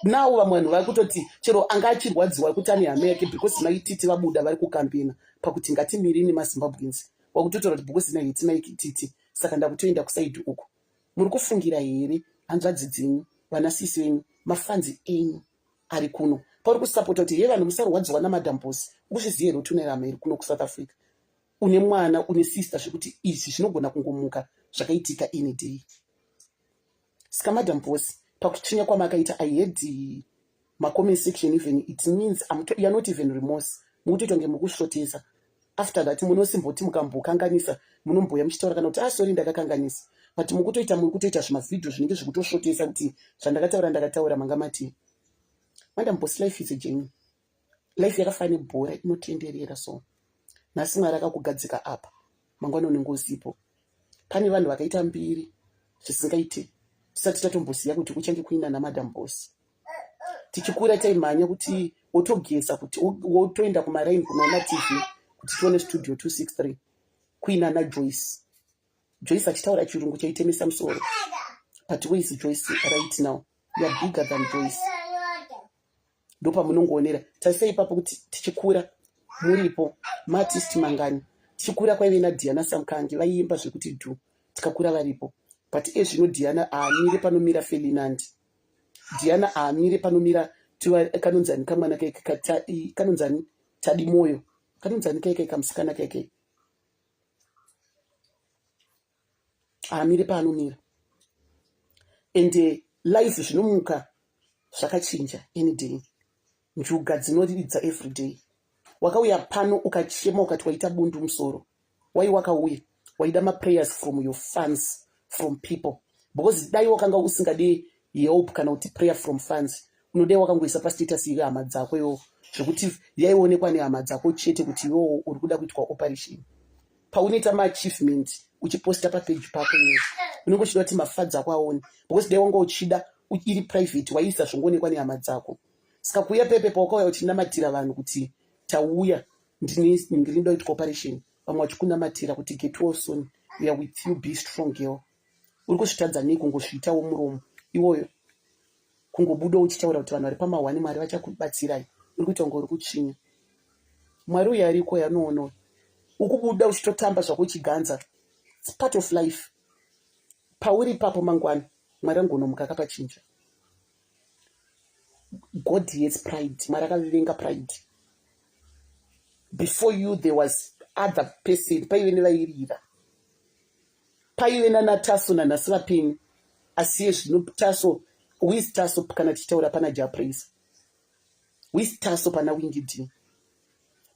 S1: Now vamwe vanhu vari kutoti chero anga achirwadziwa kuti ane hama yake because maititi vabuda vari kukampena pakuti ngatimirini maZimbabweans, wakutotora kuti because ina hate maititi saka ndakutoenda kusaidi uko. Muri kufungira here hanzvadzi dzenyu, vanasisi venyu, mafanzi enyu ari kuno pauri kusapota kuti he vanhu musarwadziwa namadhambosi. Uzvizive here kuti une hama iri kuno kuSouth Africa, une mwana, une sister, zvekuti izvi zvinogona kungomuka zvakaitika any day. Saka madhambosi pakuchinya kwamakaita, I heard my comment section even, it means you are not even remorse. Mukutoita nge mukushotesa. After that munosimboti mukambokanganisa, munomboya muchitaura kana kuti sorry ndakakanganisa. But mukutoita zvimavideo zvinenge zvikutoshotesa kuti ndakataura mangamati. Madam boss, life is a journey. Life yakafanana nebhora inotenderera. So nhasi Mwari akakugadzika apa, mangwana unenge usipo. Pane vanhu vakaita mbiri zvisingaite tisati tatomboziva kuti kuchange kuina namadam boss. Tichikura taimhanya kuti wotogesa kuti wotoenda kumaraini kunoona TV kuti tione studio 263 kuina naJoyce. Joyce achitaura chirungu chaitemesa musoro. But where is Joyce right now? You are bigger than Joyce. Ndopa munongoonera. Tasei ipapo kuti tichikura muripo maartist mangani. Tichikura kwaive naDiana Samkange vaiimba zvekuti dhu, tikakura varipo. But ezvino Diana aamire panomira Ferdinand. Diana aamire panomira kanonzani kamwana keke kanonzani Tadimoyo. Kanonzani keke kamusikana keke. haamiri paanomira. Ende life zvinomuka zvakachinja any day. Njuga dzinoridza every day. Wakauya pano ukachema ukati waita bundu musoro. Wai wakauya waida maprayers from your fans, from people, because dai wakanga usingade help kana kuti prayer from fans, unodai wakangoisa pastatus yehama dzako iwo zvekuti yaionekwa nehama dzako chete kuti iwo uri kuda kuitwa operation. Paunoita maachievement uchiposta papage pako iwe unenge uchida kuti mafadzi ako aone, because dai wanga uchida iri private waisa zvongoonekwa nehama dzako. Saka kuuya pepe paukauya uchinamatira vanhu kuti tauya ndinoda kuitwa operation, vamwe vachikunamatira kuti get well soon, we are with you, be strong girl. Uri kuzvitadza nei kungozviitawo muromo iwoyo, kungobuda uchitaura kuti vanhu vari pamahwani Mwari vachakubatsirai, uri kuita kunge uri kutsvinya. Mwari uyo ariko yanoonawo ukubuda uchitotamba zvako uchiganza, it's part of life. Pauri papo mangwana Mwari angonomuka akapachinja. God hates pride. Mwari akavenga pride. Before you there was other person, paive nevairira, paive nanataso nanhasi vapenyu, asi zvino taso, with taso kana tichitaura pana Japraise, with taso pana Winged,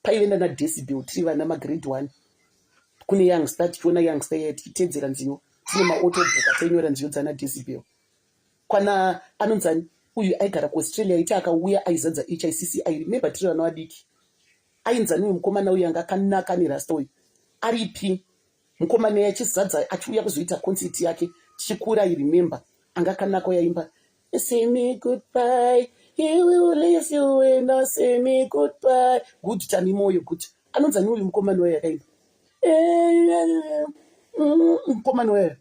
S1: paive nana Decibel, tiri vana magrade 1, kune youngster, tichiona youngster iya tichitedzera nziyo, tine maautobook atainyora nziyo dzana Decibel. Kwana anonzani uyu aigara kuAustralia iti akauya aizadza HICC, I remember tiri vana vadiki, ainzani uyu mukomana uyu anga akanaka nerasta uyu aripi, mukomana uyu achizadza achiuya kuzoita concert yake tichikura, I remember anga akanaka uyaimba say me goodbye, he will leave you and I say me goodbye, good tani moyo good. Anonzani uyu mukomana uyu akaimba mukomana uyu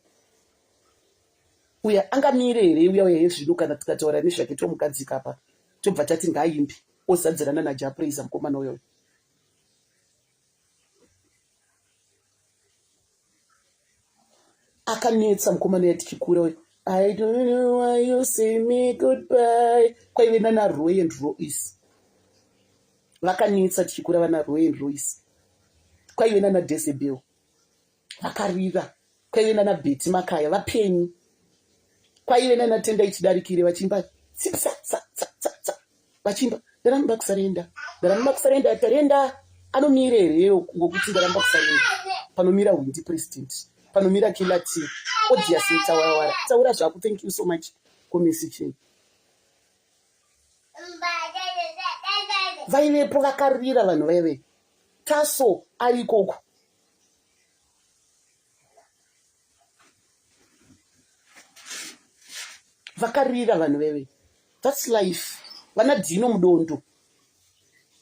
S1: uya angamire here uya yezvino kana tikataura nezvake tomugadzika apa tobva tati ngaimbi ozadzirana naJapraise mukomana uyu. Akanetsa mukomana yatichikura uyu, I don't know why you say me goodbye. Kwaive nana Roy and Royce vakanetsa tichikura, vana Roy and Royce. Kwaive nana Decibel vakarira, kwaive nana Betty Makaya vapenyu, kwaive nana Tendai Chidarikire vachimba vachimba ndaramba kusarenda, ndaramba kusarenda, tarenda anomira here ngokuti ndaramba kusarenda. Panomira Windi President, panomira Kilati, Odious Mtawara, taura zvako. Thank you so much for messaging. Vaivepo vakarira vanhu vaive, taso ari ikoko. Vakarira vanhu vaive, that's life. Vana Dino Mudondo,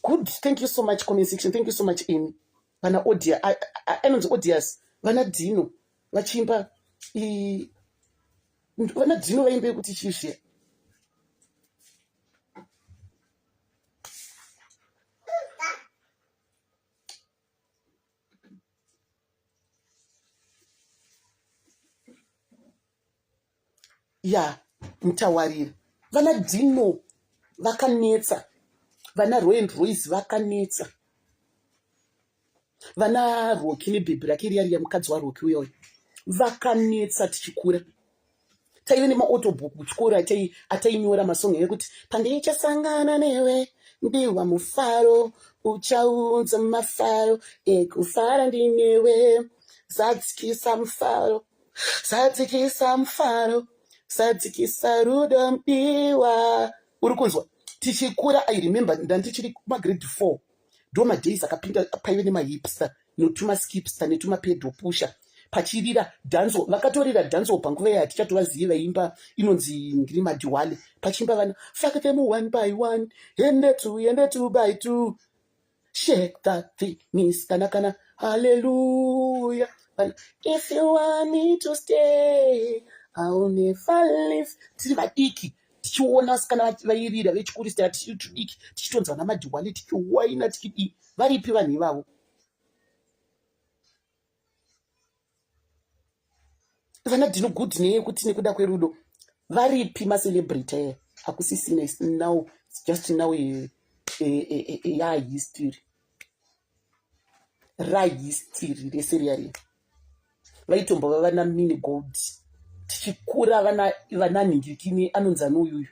S1: good, thank you so much comment section, thank you so much Amy. Vana Odia, anonzi Odious, vana Dino vachimba vana Dino vaimbe kuti chizve ya mutawarira. Vana Dino vakanetsa, vana Roy and Royce vakanetsa, vana Rocky nebhebhi rake riya riya mukadzi waRocky uyoyo vakanetsa tichikura. Taive nemaautobook kuchikora atainyora masongo ekuti pandichasangana newe ndiwa mufaro uchaunza mafaro ekufara ndinewe, zadzikisa mufaro, zadzikisa mufaro, zadzikisa rudo mbiwa. Uri kunzwa tichikura, I remember ndandichiri kumagrade 4 ndo madays akapinda paive nemahipster notumaskipster netumapedo pusha pachirira dhanzo, vakatorira dhanzo panguva yayo hatichatovazivi vaimba inonzi ngiri Madhiwale, pachimba vana fuck them 1 by 1 and 2 by 2 shake that thing miss kana hallelujah, if you want me to stay I'll never leave. Tiri vadiki tichiona kana vairira vechikuristira tichitudiki tichitonzwa naMadhiwale tichiwaina tichidii, varipi vanhu ivavo? Vana Dino good neyekuti nekuda kwerudo varipi macelebrity aya? Hakusisina, it's now, it's just now a history, ra history reseriari. vaitombova vana mini gold. Tichikura vana ningikini anonzi anoyuyu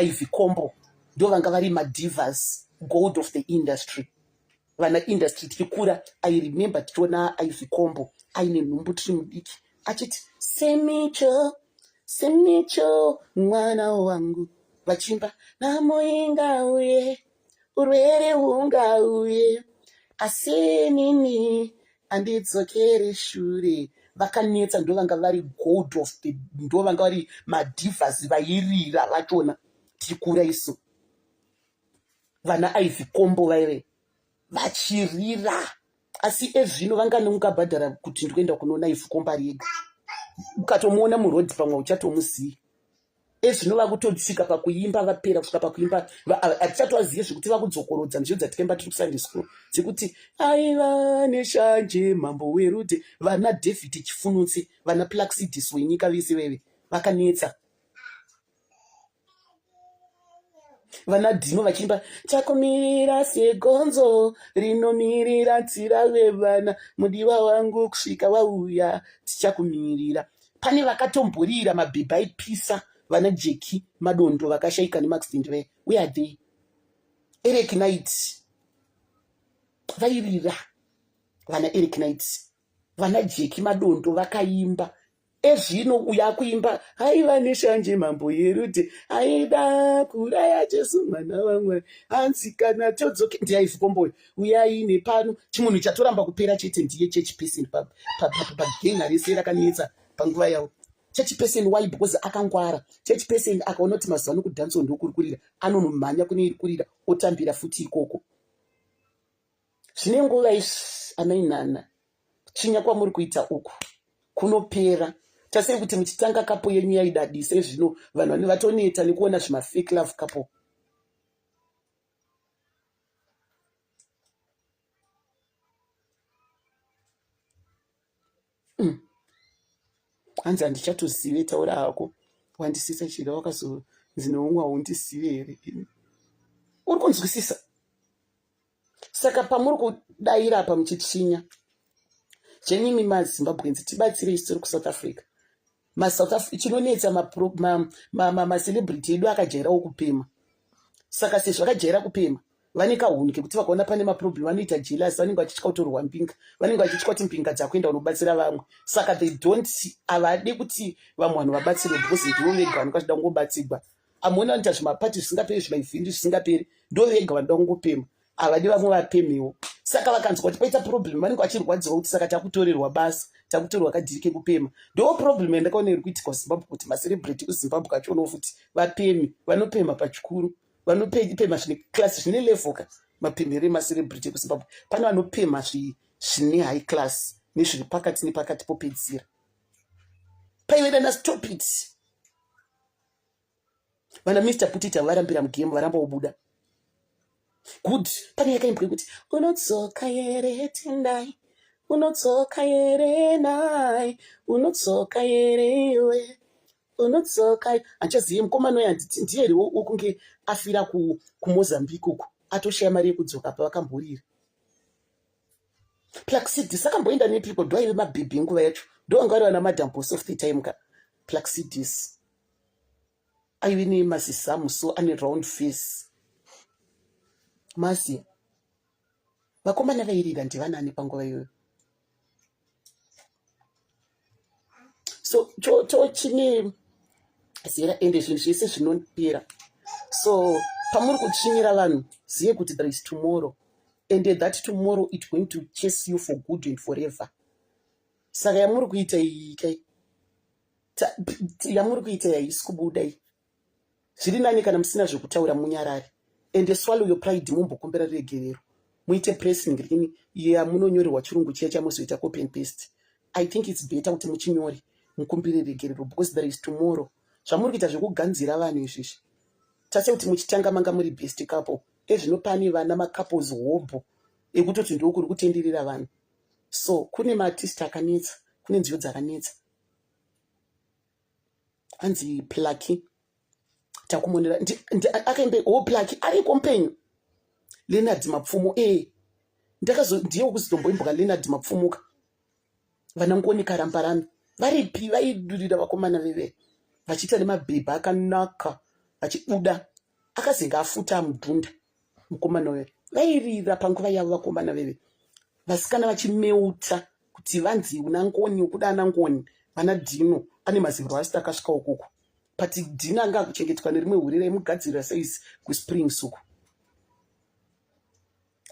S1: Ivy Combo ndo vanga vari madivas, gold of the industry. Vana industry tichikura, I remember tichiona Ivy Combo aine nhumbu tiri mudiki achiti Semicho Semicho mwana wangu, vachimba namoinga uye urwere hungauye asi nini andidzokere shure. Vakanetsa, ndo vanga vari gold of the, ndo vanga vari madivhas vairira vachona tichikura isu. Vana Ivy Combo vaive vachirira, asi ezvino vanganongabhadhara kuti ndikuenda kunoona Ivy Combo ari ega. Ukatomuona murodhi pamwe uchatomuzivi. Ezvino vakutotsika pakuimba, vapera kusvika pakuimba hatichatovazive zvekuti vakudzokorodza nzvio dzatikaimba tiri kusunday school dzekuti aiva neshanje mambo werudhe. Vana David Chifunutsi, vana Plaxidis wenyika vese veve vakanetsa. Vana Dino vachiimba chakumirira segonzo rinomirira nzira vevana, mudiwa wangu kusvika wauya tichakumirira. Pane vakatomborira mabhebha aipisa, vana Jeki Madondo vakashaika neMax Vindwe. Where are they? Eric Knight vairira, vana Eric Knight, vana Jeki Madondo vakaimba. Ezvino uya kuimba aiva neshanje mambo yerudhe aida kuraya Jesu mwana wamwe anzikana todzoke. Ndiye Ivy Combo uyaine pano. Chimunhu chatoramba kupera chete ndiye church person pagenga rese rakanetsa panguva yavo. Church person why? Because akangwara. Church person akaona kuti mazuva ano kudhanso ndokukurira, anonomhanya kune kurira otambira futi ikoko. Zvine nguva izvi amainhana chinya kwamuri kuita uku kunopera. Tasei kuti muchitanga kapo yenyu yaidadisa, zvino vanhu vane vatoneta nekuona zvimafake love couple. Hanzi handichatozive, taura hako wandisisa chida wakazonzi neumwe haundizive here. Uri kunzwisisa? Saka pamuri kudaira apa muchichinya, zvenimi maZimbabwenzi tibatsire istori kuSouth Africa. Chinonetsa macelebrity edu akajairawo kupema. Saka sezvo vakajaira kupema, vane kahuni kekuti vakaona pane maproblem vanoita jealous, vanenge vachitya kutorwa mpinga, vanenge vachitya kuti mpinga dzakuenda unobatsira vamwe. Saka they don't, havadi kuti vamwe vanhu vabatsirwe because ndivo vega vanenge vachida kungobatsirwa. Amuona vanoita zvimapati zvisingaperi, zvimaivhindi zvisingaperi, ndo vega vanoda kungopema, havadi vamwe vapemewo. Saka vakanzwa kuti paita problem vanenge vachirwadziwa kuti saka takutorerwa basa, takutorerwa kadhiri kekupema. Ndo problem yandakaona iri kuitika kuZimbabwe, kuti macelebrity kuZimbabwe achionawo futi vapemi, vanopema pachikuru, vanopema zvine class, zvine level ka mapemero emacelebrity kuZimbabwe. Pane vanopema zvine high class nezviri pakati nepakati popedzira. Paiwedana stop it. Vana Mr. Putita varambira mugame, varamba kubuda. Good. Pane yakaimbwa kuti unodzoka here tendai, unodzoka here nai, unodzoka here iwe, unodzoka. Handichazivi mukomana uyu handiti ndiye here wokunge afira kuMozambique uku atoshaya mari yekudzoka pavakamborira. Plaxidis akamboenda nepiko, ndo aive mabhebhi nguva yacho, ndo vanga vari vana Madam Boss of the time ka. Plaxidis aive nemazisamu, so ane round face. Masi vakomana vairira ndivanani panguva iyoyo. So chine zera ende zvinhu zvese zvinopera. So pamuri kuchinyira vanhu, zive kuti there is tomorrow, and that tomorrow it's going to chase you for good and forever. Saka yamuri kuita iyi kai, yamuri kuita yaisi kubuda iyi, zviri nani kana musina zvekutaura munyarari. And swallow your pride, mumbokumbira regerero. Muite pressing rini yamunonyorerwa chirungu chiya chamuzoita copy and paste. I think it's better kuti muchinyore mukumbire regerero, because there is tomorrow. Zvamuri kuita zvekuganzira vanhu izvizvi. Tase kuti muchitanga manga muri best couple. Ezvino pane vana macouples hobo ekutoti ndokuri kutenderera vanhu. So kune maartist akanetsa, kune nziyo dzakanetsa. Anzi Plucky takumonera akaimbe Plucky ari kompenyu Leonard Mapfumo. Ndiye wokuzomboimboka Leonard Mapfumo ka. vanangoni karambarami varipi vaidurira vakomana veve vachiita nemabhebha akanaka vachibuda akazenga afuta mudhunda mukomana uyo vairira panguva yavo vakomana veve vasikana vachimeuta kuti vanzi una ngoni ukuda ana ngoni vana dhino ane maziviro asiti akasvika ukoko pati dhino anga akuchengetwa nerimwe hurira emugadzirira seisi kusprings uku.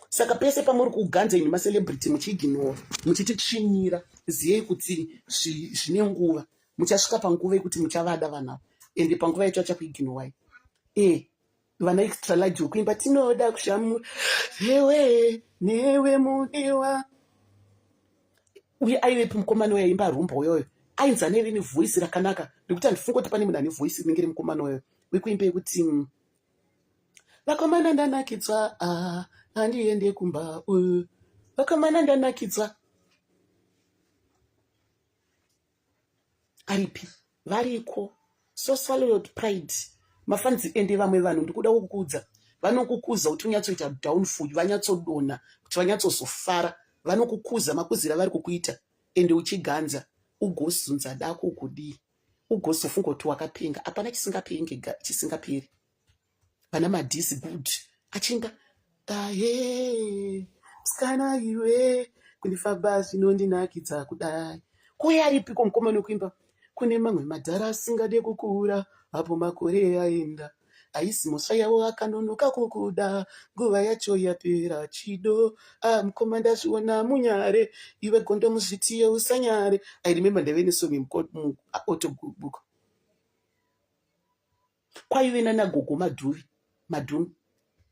S1: Saka pese pamuri kuganza ini macelebrity muchiignora muchititsvinyira ziyei kuti zvine nguva muchasvika panguva yekuti muchavada vanavo ende panguva yacho achakuignowai. Vana extra large wekuimba tinoda kushamura hewe newe mudiwa uye aivepi mukomana uyo aimba rumba uyoyo ainzi aneve nevhoisi rakanaka rekuti handifunga kuti pane munhu ane vhoisi rinenge remukomana uyo wekuimba yekuti vakomana ndanakidzwa handiende kumba vakomana ndanakidzwa aripi variko so swallowed pride mafanzi ende vamwe vanhu ndikuda kukudza vanokukuza kuti unyatsoita downfall vanyatsodonha kuti vanyatsozofara vanokukuza makuzira vari kukuita ende uchiganza ugozunza dako kudii ugozofunga kuti wakapenga hapana chisingaperi vana madhisi good achinga sikana iwe kundifa zvinondinakidza kudai kuya aripiko mukomana wekuimba kune mamwe madhara asingade kukura apo makore aenda aisi musva yavo akanonoka kukuda nguva yacho yapera chido mukoma ndazviona munyare iwe gondo muzvitiye usanyare. I remember ndeve nesongi muautobook kwaive nanagogo madhumi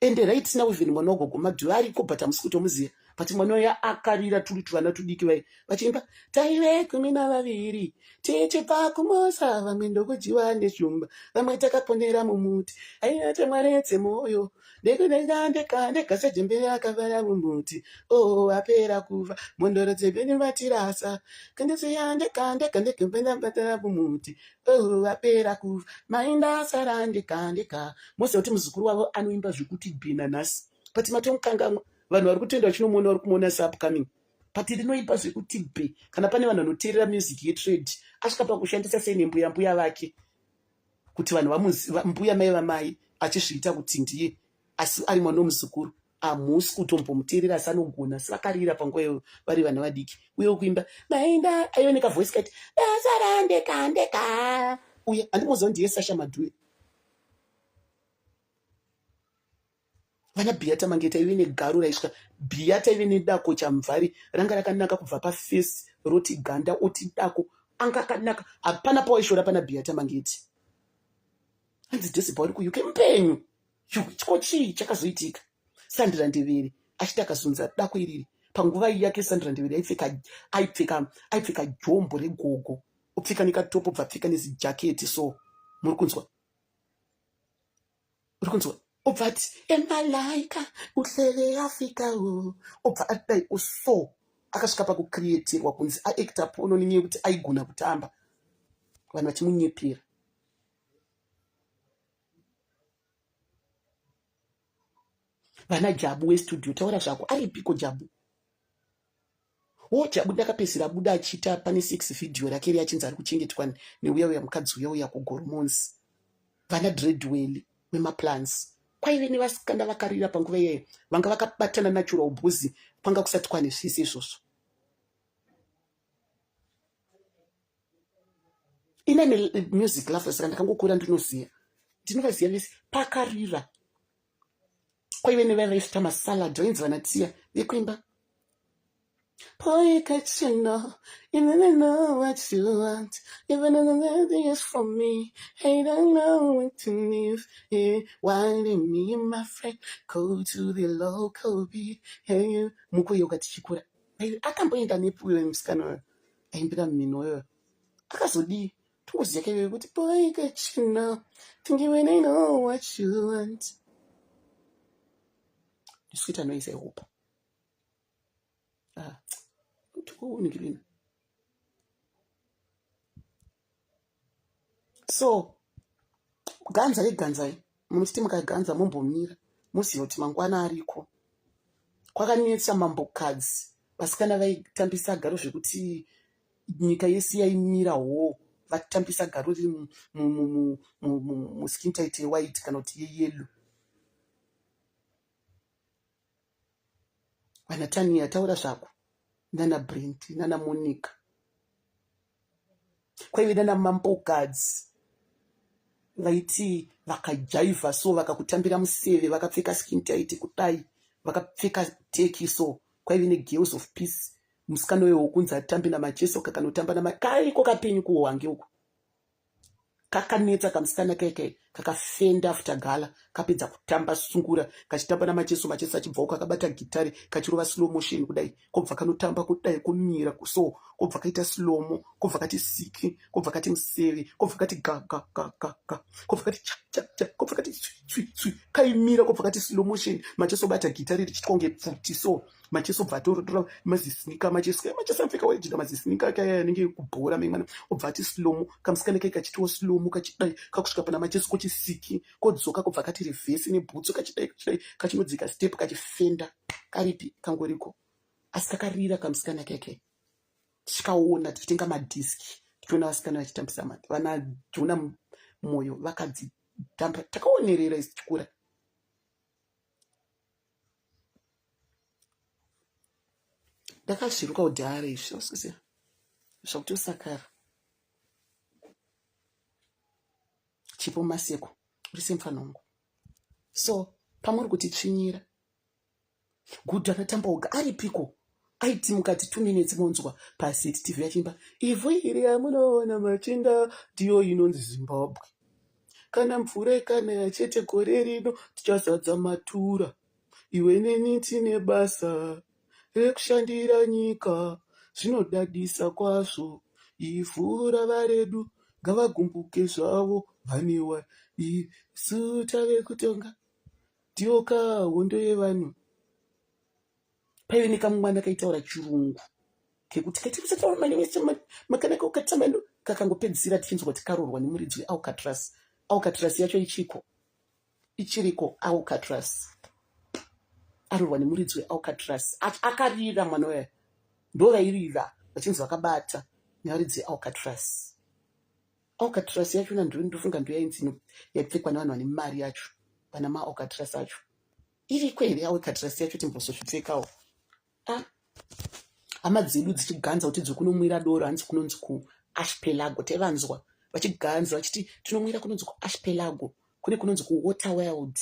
S1: ende right now even mwana wagogo madhuvi ariko but hamusi kutomuziva but mwana uya akarira turi tuvana tudiki vai vachiimba taive 12 tichibva kumosa vamwe ndokujiwa neshumba vamwe takaponera mumuti aina temwaretse mwoyo ndekasejembere akavara mumuti apera kuva mondoro dzebeni vatirasa kandiziya ndekandekembenambatara mumuti apera kuva mainda asara ndeka mose kuti muzukuru wavo anoimba zvekuti bhina nhasi pati matomukangamwa vanhu vari kutoenda vachinomuona vari kumuona seupcoming pati rinoimba zvekuti bhe kana pane vanhu vanoteerera music yetrade asvika pakushandisa sei nembuya vake kuti vanhu mbuya mai vamai achizviita kuti ndiye asi ari mwana womuzukuru hamusi kutombomuteerera asi anogona sivakarira panguva iyo vari vana vadiki uye kuimba mainda aive nekavhoisi kati dasara ndeka uye handimoziva ndiye Sasha Madhuya. Vana Beata Mangeta ive negaru raisvika Beata ive nedako chamvari ranga rakanaka kubva pafesi roti ganda oti dako anga akanaka hapana pawaishora pana Beata Mangeti hanzi Joseph vari kuuk mupenyu chiko chii chakazoitika. Sandra Ndevere achiti akazunza dako iriri panguva yake Sandra Ndevere aipfeka jombo regogo upfeka nekatopo ubva pfeka nezijaketi so muri kunzwa ubva ati emalaika uhlele afikawo ubva adai uso akasvika pakucreatirwa kunzi aacta pono nenyaya yekuti aigona kutamba vanhu vachimunyepera. Vana Jabu westudio taura zvako aripiko Jabu Jabu ndakapedzisira buda achiita pane 6 vhidhiyo rake ri achinzi ari kuchengetwa neuya mukadzi uya kugoromonzi. Vana Dreadwell wemaplans kwaive nevasikanda vakarira panguva iyeyo vanga vakabatana natural bhuzi panga kusati kwane zvese izvozvo. Ine music lovers saka ndakangokura ndinoziva ndinovaziva vese pakarira kwaive nevavaita masalad vainzi vanatiya vekuimba Boy, can't you know, even I know what you want, even another is for me, I don't know what to leave, why let me and my friend go to the local beat, hey, muko yoga tichikura, akamboenda nepuyo musikana uyo, aimbira mumino uyo, akazodii, tungoziya kaive kuti boy, can't you know, even I know what you want. Ndisikuita noise hope. So ganzai muchiti mukaganza mumbomira muziva kuti mangwana ariko. Kwakanetsa mambokadzi vasikana vaitambisa garo zvekuti nyika yese yaimirawo vatambisa garo riri muskin tight yewhite kana kuti yeyellow. vana Tania taura zvako, nana Brent, nana Monica, kwaive nana Mampogads vaiti vakajaivha so vakakutambira museve vakapfeka skin tight kudai vakapfeka teki so kwaive negirls of peace musikana wewo kunzi atambi namajeso kakanotamba kaiko kapenyu kuhwange uko kakanetsa kamusikana keke kakafenda futagala kapedza kutamba sungura kachitamba namajeso majeso achibvawo kakabata gitari kachirova slow motion kudai kobva kanotamba kudai kumira so kobva kaita slomo kobva kati siki kobva kati museve kobva kati ga kobva kati cha kobva kati tswi kaimira kobva kati slow motion majeso bata gitari richitkonge pfuti so majeso bva atorora mazisinika majeso amfika wejina mazisinika kaya anenge kubhora memwana obva ati slomo kamusikana keke kachitiwo slomo kachidai kakusvika pana majeso kochisiki kodzoka kobva kati revhesi nebhutsu kachidai kachinodzika step kachifenda karipi kangoriko asi kakarira kamusikana keke tichikaona tichitenga madhiski tichiona vasikana vachitambisa vana Jona Moyo vakadzitamba takaonerera isi tichikura. Ndakazviruka kudhara izvi usikuziva zvakuti usakara chipo maseko uri semfanongo. So pamuri kuti tsvinyira gudhu anotamba oga ari piko aiti mukati 2 minutes monzwa paseti tv yachimba ivhu iri yamunoona machinda ndiyo inonzi Zimbabwe, kana mvura kana chete gore rino tichazadza matura, iwe neni tine basa rekushandira nyika, zvinodadisa kwazvo, ivhu rava redu, ngavagumbuke zvavo vanewa, isu tave kutonga ndiyo kahondo yevanhu. Paive nekamwana kaitaura chirungu kekuti katikusataura mani wese makanaka ukatamba kakangopedzisira tichinzwa kuti karorwa nemuridzi weAlcatraz. Alcatraz yacho ichiriko Alcatraz arorwa nemuridzi weAlcatraz akarira mwana weya ndo vairira vachinzi vakabata nevaridzi veAlcatraz. Alcatraz yacho ndofunga ndo yainzi yaipfekwa nevanhu vane mari yacho vana maAlcatraz acho iriko here Alcatraz yacho timbozozvipfekawo. Hama dzedu dzichiganza kuti dzikunomwira doro hanzi kunonzi kuArchipelago taivanzwa vachiganza vachiti tinomwira kunonzi kuArchipelago kune kunonzi kuWaterworld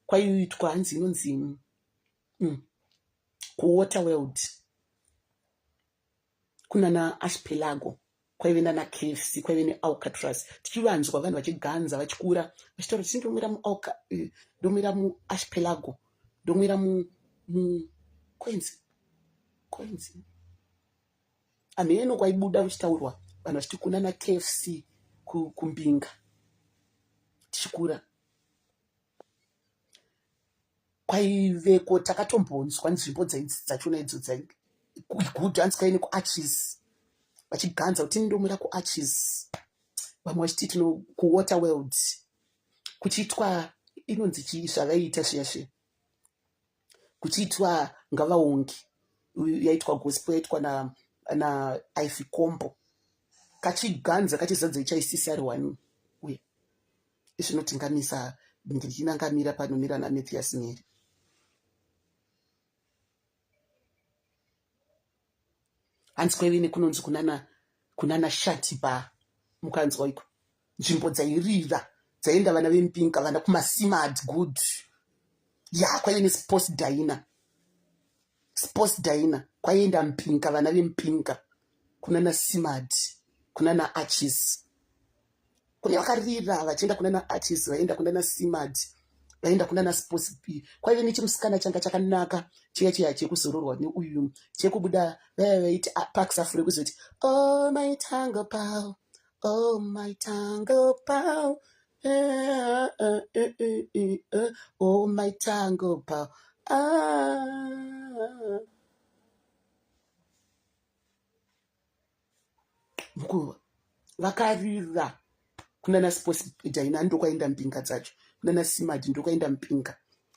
S1: kwaiitwa hanzi inonzi kuWaterworld kuna naArchipelago kwaive nana KFC kwaive neAlcatraz tichivanzwa vanhu vachiganza vachikura vachitaura kuti ndomwira muArchipelago ndomwira Queens ameno kwaibuda kuchitaurwa vanhu vachiti kuna naKFC kumbinga tichikura kwaiveko takatombonzwa nzvimbo dzachona idzo gudhu hanzi kaine kuArches vachiganza kuti ndomwira kuArches vamwe vachiti kuWaterworld kuchiitwa inonzi chii zvavaiita zviyazve kuchiitwa ngavaongi yaitwa gospel yaitwa na Ivy Kombo kachiganza kachizadza ichaisisari1 uye izvinotingamisa ndichinangamira panomira naMathias Mary. Hanzi kwaive nekunonzi kunana Shatiba mukanzwa iko nzvimbo dzairira dzaenda vana vempinga vana kumasimad good kwaive nesports diner kwaienda mpinga vana vempinga kunana Simad kunana Arches kune vakarira vachienda kunana Arches vaenda kunana Simad vaenda kunana sports b kwaive nechimusikana changa chakanaka chiya chekuzororwa neuyu chekubuda vaiti Parks Afro kuzoti oh my tango pal oh my tango pal oh my tango pal mkuva vakarira kunana sports dina ndokwaenda mpinga dzacho kunana Simad ndokwaenda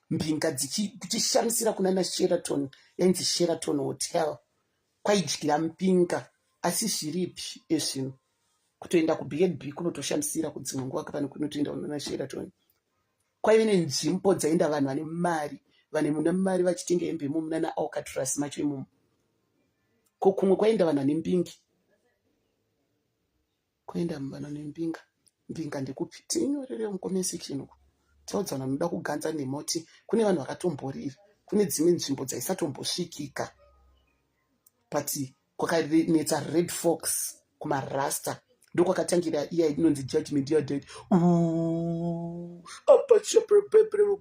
S1: mpinga dzichishamisira kunana Sheraton yainzi Sheraton Hotel kwaidyira mpinga asi zviripi ezvino kutoenda kubnb kunotoshandisira kudzimwe nguva kapani kunotoenda kunona Sheraton. Kwaive nenzvimbo dzaenda vanhu vane mari, vane muna mari vachitenga hembe imomo nana Alcatraz macho imomo. Ko kumwe kwaenda vanhu vane mbingi, kwaenda vanhu vane mbinga. Mbinga ndekupi? Tinyorere mucomment section uko. Taudza vanhu vanoda kuganza nemoti. Kune vanhu vakatomborira, kune dzimwe nzvimbo dzaisatombosvikika. But kwakanetsa Red Fox kumarasta ndokwakatangira iya inonzi judgment yadad.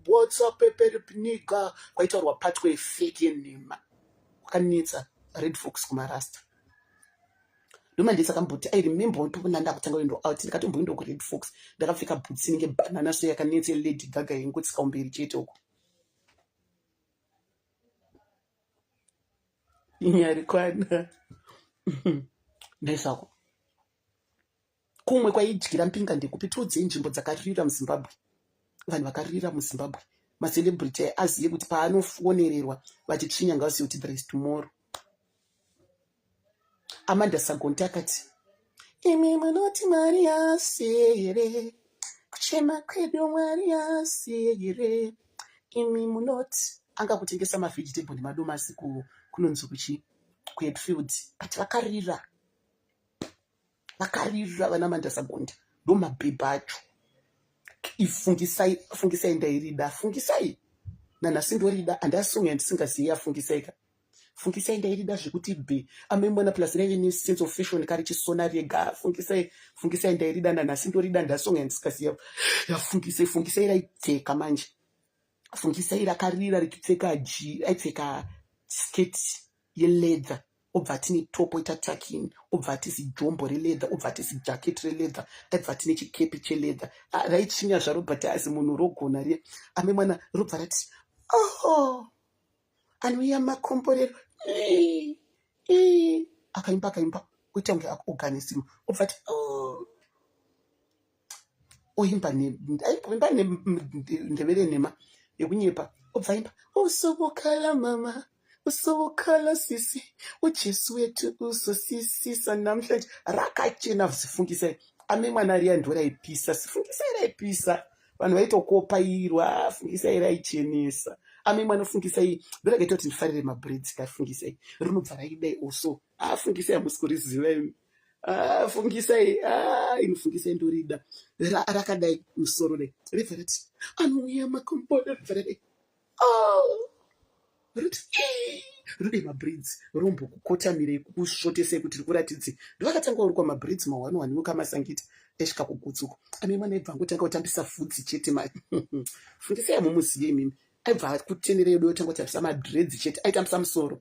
S1: WhatsApp kwaitaurwa patwe efeki yenhema, kwakanetsa Red Fox kumarasta. Ndoma ndisakamboti I remember ndopona ndakutanga kuenda out, ndikatomboenda kuRed Fox ndakapfeka bhutsi inenge banana so yakanetse Lady Gaga yengotsika umberi chete uko. Inyari kwana ndezvako. Kumwe kwaidyira mpinga ndekupi? Tiudzei nzvimbo dzakarira muZimbabwe, vanhu vakarira muZimbabwe, macelebrity azive kuti paanofonererwa vachitsvinya ngavazive kuti there is tomorrow. Amanda Sagonti akati imi munoti Mwari asere, kuchema kwedu Mwari asere, imi munoti. Anga kutengesa mavegetable nemadomasi kunonzi kuchi kuHeadfield, but vakarira vana Amanda Sagonti ndomabhebha acho. Fungisai ndairida, fungisai nanhasi ndorida, handasonga ndisingazivi afungisaika. Fungisai ndairida zvekuti bhe amemwana plus raive nesense of fashion kari chisona rega. Fungisai ndairida, nanhasi ndorida, ndasonga ndisingaziva. Fungisai raipfeka manje, fungisai rakarira aipfeka sketi yeledha, obva tine topo ita takin, obva tisi jombo reledha, obva tisi jaketi reledha, aibva tine chikepi cheledha. Raichinya zvaro but asi munhu rogona riye. Amemwana robva rati anouya makomborero akaimba kuita kunge organism, obva ti oimba ndevere nhema yekunyepa, obva imba usovokala mama, usovokala sisi, ujesu wetu uzosisisa namhlanje. Rakachena zifungisai. Amemwana riya ndo raipisa, sifungisai raipisa. Vanhu vaitokopairwa, fungisai raichenesa. Amemwana fungisai ndorakaita kuti ndifarire mabreads kafungisai. Rinobva raidai oso. Fungisai hamusi kuriziva imi. Fungisai inofungisai ndorida. Rakadai musoro dai. Rebva rati anouya makomborero, rebva radai rode mabreads rombokukotamirei kusvotesei kuti rikuratidze. Ndovakatanga uri kwa mabreads ma1 kamasangita esvika kugutsuko. Amemwana aibva angotanga kutambisa vhudzi chete fungisai hamumuzive imimi. Aibva kutenderei dotanga kutambisa madreads chete, aitambisa musoro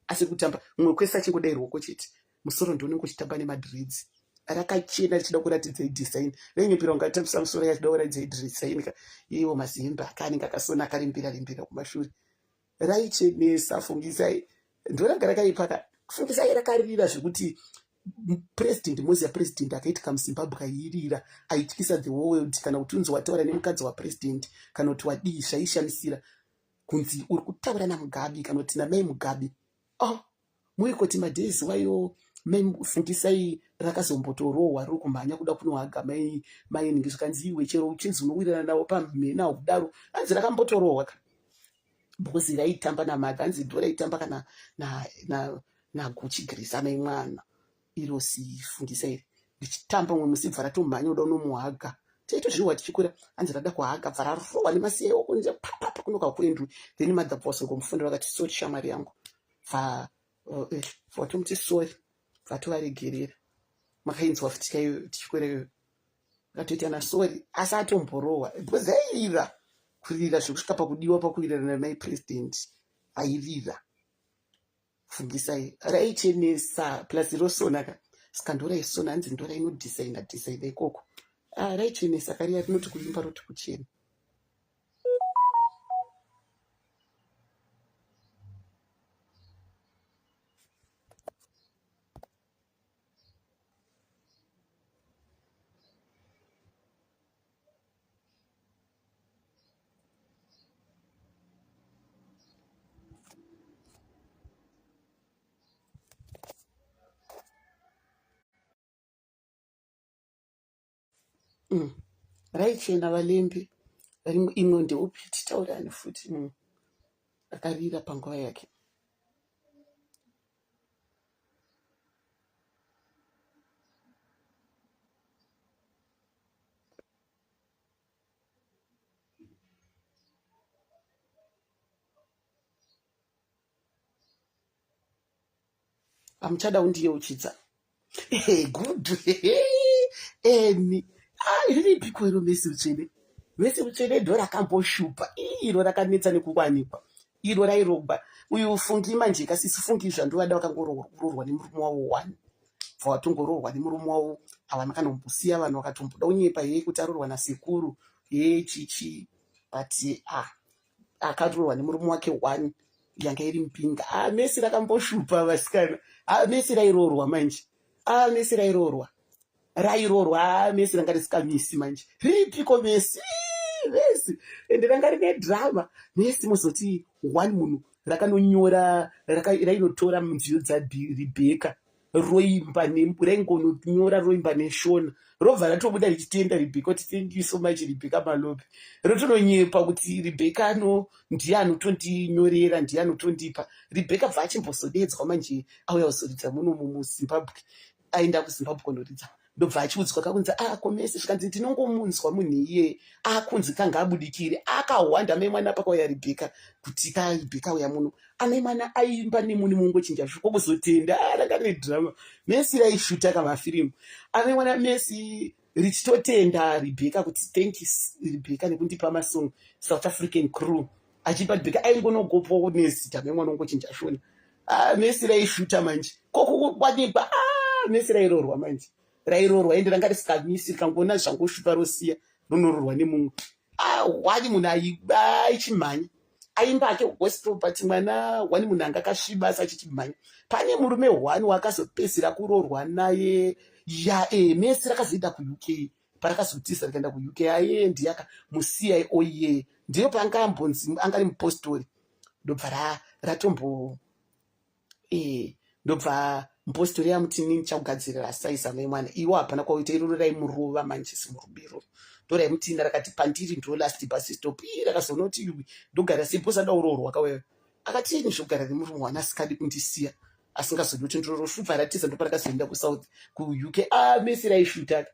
S1: asi kutamba mumwe kwese achingodai ruoko chete, musoro ndonenge uchitamba nemadreads. Rakachena richida kuratidzei design. Renyepera ungatambisa musoro yachida kuratidzei design iwo mazimbe akanenge akasona akarimbira kumashure. Raichenesa. Fungisai ndoranga rakaipaka. Fungisai rakarira zvekuti president mozi yapresident akaitika muZimbabwe airira, aityisa the whole world. Kana kuti unzi wataura nemukadzi wapresident, kana kuti wadii zvaishamisira kunzi uri kutaura naMugabe kana kuti namai Mugabe. Muikoti madhezi wayo fungisai rakazombotorohwa riri kumhanya kuda kunohaga mai ningi zvikanzi iwe chero uchinzi unowirirana navo pamhena kudaro, hanzi rakambotorohwa because raitamba namaka, hanzi ndo raitamba kana naGucci Grace amai mwana iro sifungisai richitamba mwe musibva ratomhanya uda unomuhaga. Taitozviwa tichikura, hanzi rada kuhaga bva rarohwa nemasiyai okunze papapa kunoka kuendwi. Then madhabha wasingomufundira vakati sori shamwari yangu vatomuti sori vatovaregerera. Makainzwa tichikurayo akatoita ana sori asi atomborohwa because airira kurira zvekusvika pakudiwa pakuwirirana namai president airira. Fungisai raichenesa plus rosonaka saka ndoraisona, hanzi ndora inodhisaina ikoko. Raichenesa kariya rinoti kuimba roti kuchena. raichena valembe imwe ndeupi titaurani futi akarira panguva yake. Hamuchada kundiyeuchidza. Good. Eni. Riripiko iro Mesi Mutsvene? Mesi Mutsvene ndo rakamboshupa. Iro rakanetsa nekuwanikwa. Iro rairogwa. Uyu fungi manje kasisifungi zvandovada vakangoroorwa nemurume wavo wani. Bva watongoroorwa nemurume wavo ava makanombosiya vanhu vakatomboda unyepa hei kuti aroorwa nasekuru chichi but akaroorwa nemurume wake wani yanga iri mupinga. Mesi rakamboshupa vasikana. Mesi rairoorwa manje. Mesi rairoorwa. Mesi ranga risikamisi manje. Riripiko Mesi? Mesi ende ranga rine drama. Mesi muzoti wani munhu rakanonyora rainotora munziyo dzaRibheka roimba raingononyora roimba neshona robva ratobuda richitenda Ribheka kuti thank you so much Ribheka Malope. Rotononyepa kuti Ribheka ndiye anotontinyorera, ndiye anotondipa. Ribheka bva achimbosodedzwa manje auya kuzoridza muno muZimbabwe. Aenda kuZimbabwe kundoridza ndobva achiudzwa kakunzi komesi zvikanzi tinongomunzwa munhu iye akunzi kanga abudikire akahwanda mai mwana pakauya Ribheka kuti Ribheka uya muno amai mwana aimba nemuni mungochinja zviko kuzotenda. Ranga rine drama. Mesi raishuta kamafirimu. Amai mwana Mesi richitotenda Ribheka kuti thank you Ribheka nekundipa masong South African crew achipa Ribheka aingonogopawo nezita amai mwana ungochinja shona. Mesi raishuta manje kokukwanikwa. Mesi rairoorwa manje. Rairoorwa ende ranga risikamisi rikangona zvangoshupa rosiya ronoroorwa nemumwe. Wani munhu aichimhanya aimba ake gospel but mwana wani munhu anga akasviba sachichimhanya. Pane murume wani wakazopedzira kuroorwa naye Mesi rakazoenda kuUK parakazotisa rikaenda kuUK ndiye akamusiya oiye ndiyo paanga ambonzi anga ari mupostori ndobva ratombo ndobva mupostori yamuti nini chakugadzirira saisa mai mwana iwo hapana kwaita iroro raimurova manje simurubiro ndoraimutinda rakati pandiri ndo last bus stop rakazonoti iwe ndogara seposada uroorwa kawewe akatini zvogara nemurume wana asikadi kundisiya asingazodi kuti ndoroshupa ratiza ndo parakazoenda kuUK. Mesi raishutaka.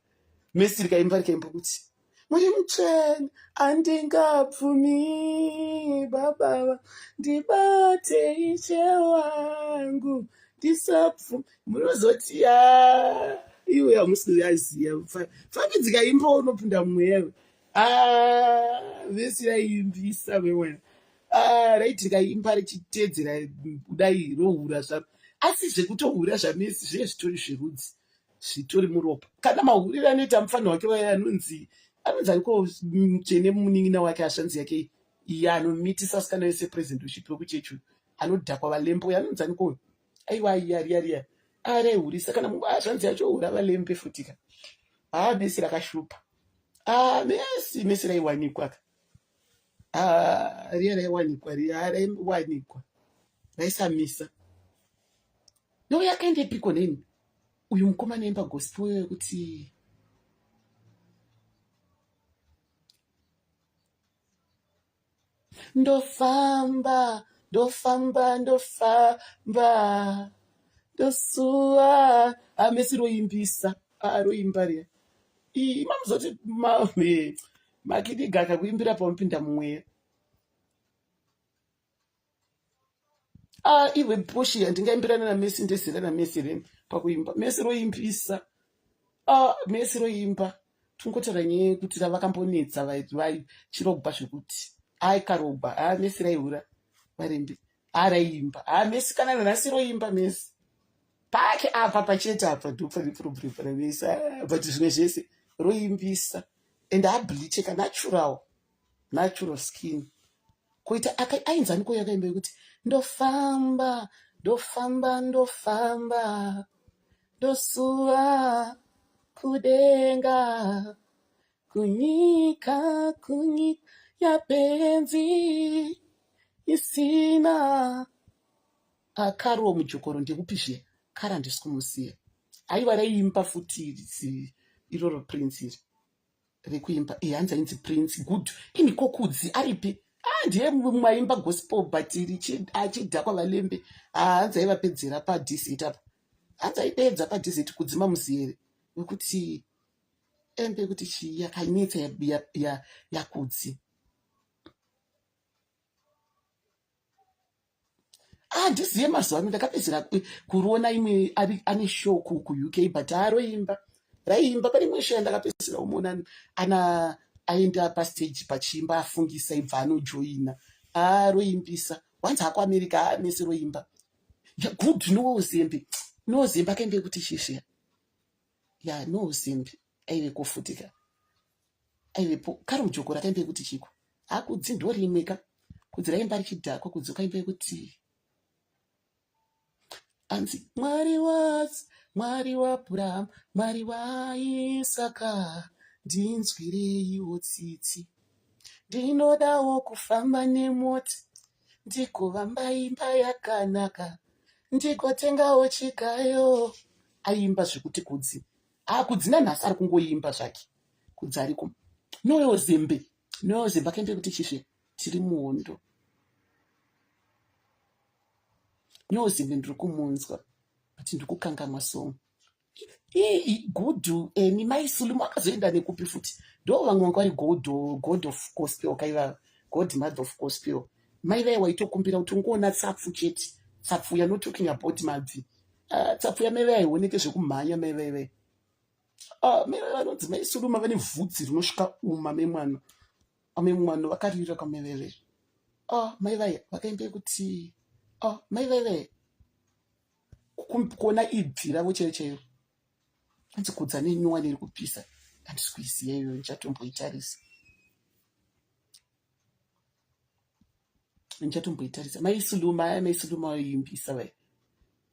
S1: Mesi rikaimba kuti muri Mutsvene andingabvumi baba ndibate iche wangu ndisabvumi. Munozoti iwe hamusiyaziya fambidzika imba unopinda mumwewe. Mesi raiimbisa wewe. Raiti rikaimba richitedzera kudai rohura zvaro asi zvekutohura zvaMesi zviye zvitori zverudzi zvitori muropa. Kana mahuriro anoita mufana wake waya anonzi aniko Mutsvene munin'ina wake ashanzi yake iye anomitisa asikana wese president wechipiwo kuchechu anodhakwa valembo anonzi aniko aiwa riya raihurisa kana ashanzi yacho hura valembe futika. Mesi rakashupa. Mesi raiwanikwa riya raiwanikwa raisamisa. No yakaendepiko neni uyu mukomana aimba gospel yekuti ndofamba ndosuwa. Mesi roimbisa roimba riya mamuzoti makidhiga akakuimbira pamupinda mumweya. Iwe Poshi handingaimbirana naMesi ndezera naMesi reni pakuimba. Mesi roimbisa. Mesi roimba. Tingotaura nyaya yekuti ravakambonetsa vachirogwa zvekuti karogwa. Mesi raihura varembi. Raiimba. Mesi kana nanhasi roimba Mesi. Pake apa pachete apa ndopane problem pana Mesi. But zvimwe zvese roimbisa. And ableicheka natural skin. Koita ainzaniko yakaimba yekuti ndofamba ndosuwa kudenga kunyika yapenzi isina. Karo mujokoro ndekupizve kara ndisi kumusiya. Aiva raiimba futi iroro prince iri. rekuimba hanzi ainzi prince good ini kokudzi aripi ndiye mwaimba gospel but achidhakwa valembe hanzi aivapedzera padizit apa hanzi aipedza padizit kudzima muziere wekuti embe kuti yakainetsa yakudzi handizive mazuva ano ndakapedzera kuruona imwe ane show kuuk but haroimba raiimba pane imwe show yandakapedzera umona aenda pastage pachiimba afungisa ibva anojoina roimbisa wanzi akuamerica amese roimba good nozembe akaimbe kuti shishe nozembe aive kofutika aivepo kari mujoko rakaimbe kuti chiko akudzi ndorimweka kudzi raimba richidhakwa kudzi ukaimbe kuti anzi mwari waabhurahamu mwari waisaka ndinzwireiwo tsitsi ndinodawo kufamba nemota ndigovamba imba yakanaka ndigotengawo chigayo aimba zvekuti kudzi kudzi nanhasi ari kungoimba zvake kudzi ariko noyozembe akaimbe kuti chisve tiri muhondo nyozimbe ndiri kumunzwa kuti ndiri kukangamwa songo gudhu ni maisulumu akazoenda nekupi futi ndo vamwe vanga vari god of gospel kaiva god mother of gospel mai vai waitokumbira kuti ungoona tsapfu chete tsapfu ya not talking about mabvi tsapfu yamai vai haioneke zvekumhanya mai vai vanonzi maisuluma vane vhudzi rinosvika memwana vakarira kwamai vai mai vai vakaimbe kuti mai vai kuona ibvi ravo chaivo chaivo anzi kudza nenyuwani iri kupisa handisi kuiziva iyoyo ndichatomboitarisa maisuluma vaiimbisa vai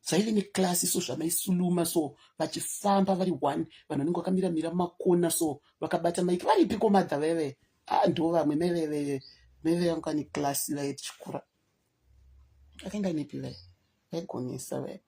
S1: zvaive neklasi so zvamaisuluma so vachifamba vari one vanhu vanenge vakamiramira makona so vakabata maiki varipiko madha vaivai ndo vamwe mai vanga neklasi vai tichikura vakainga nepi vai vaigonesa vai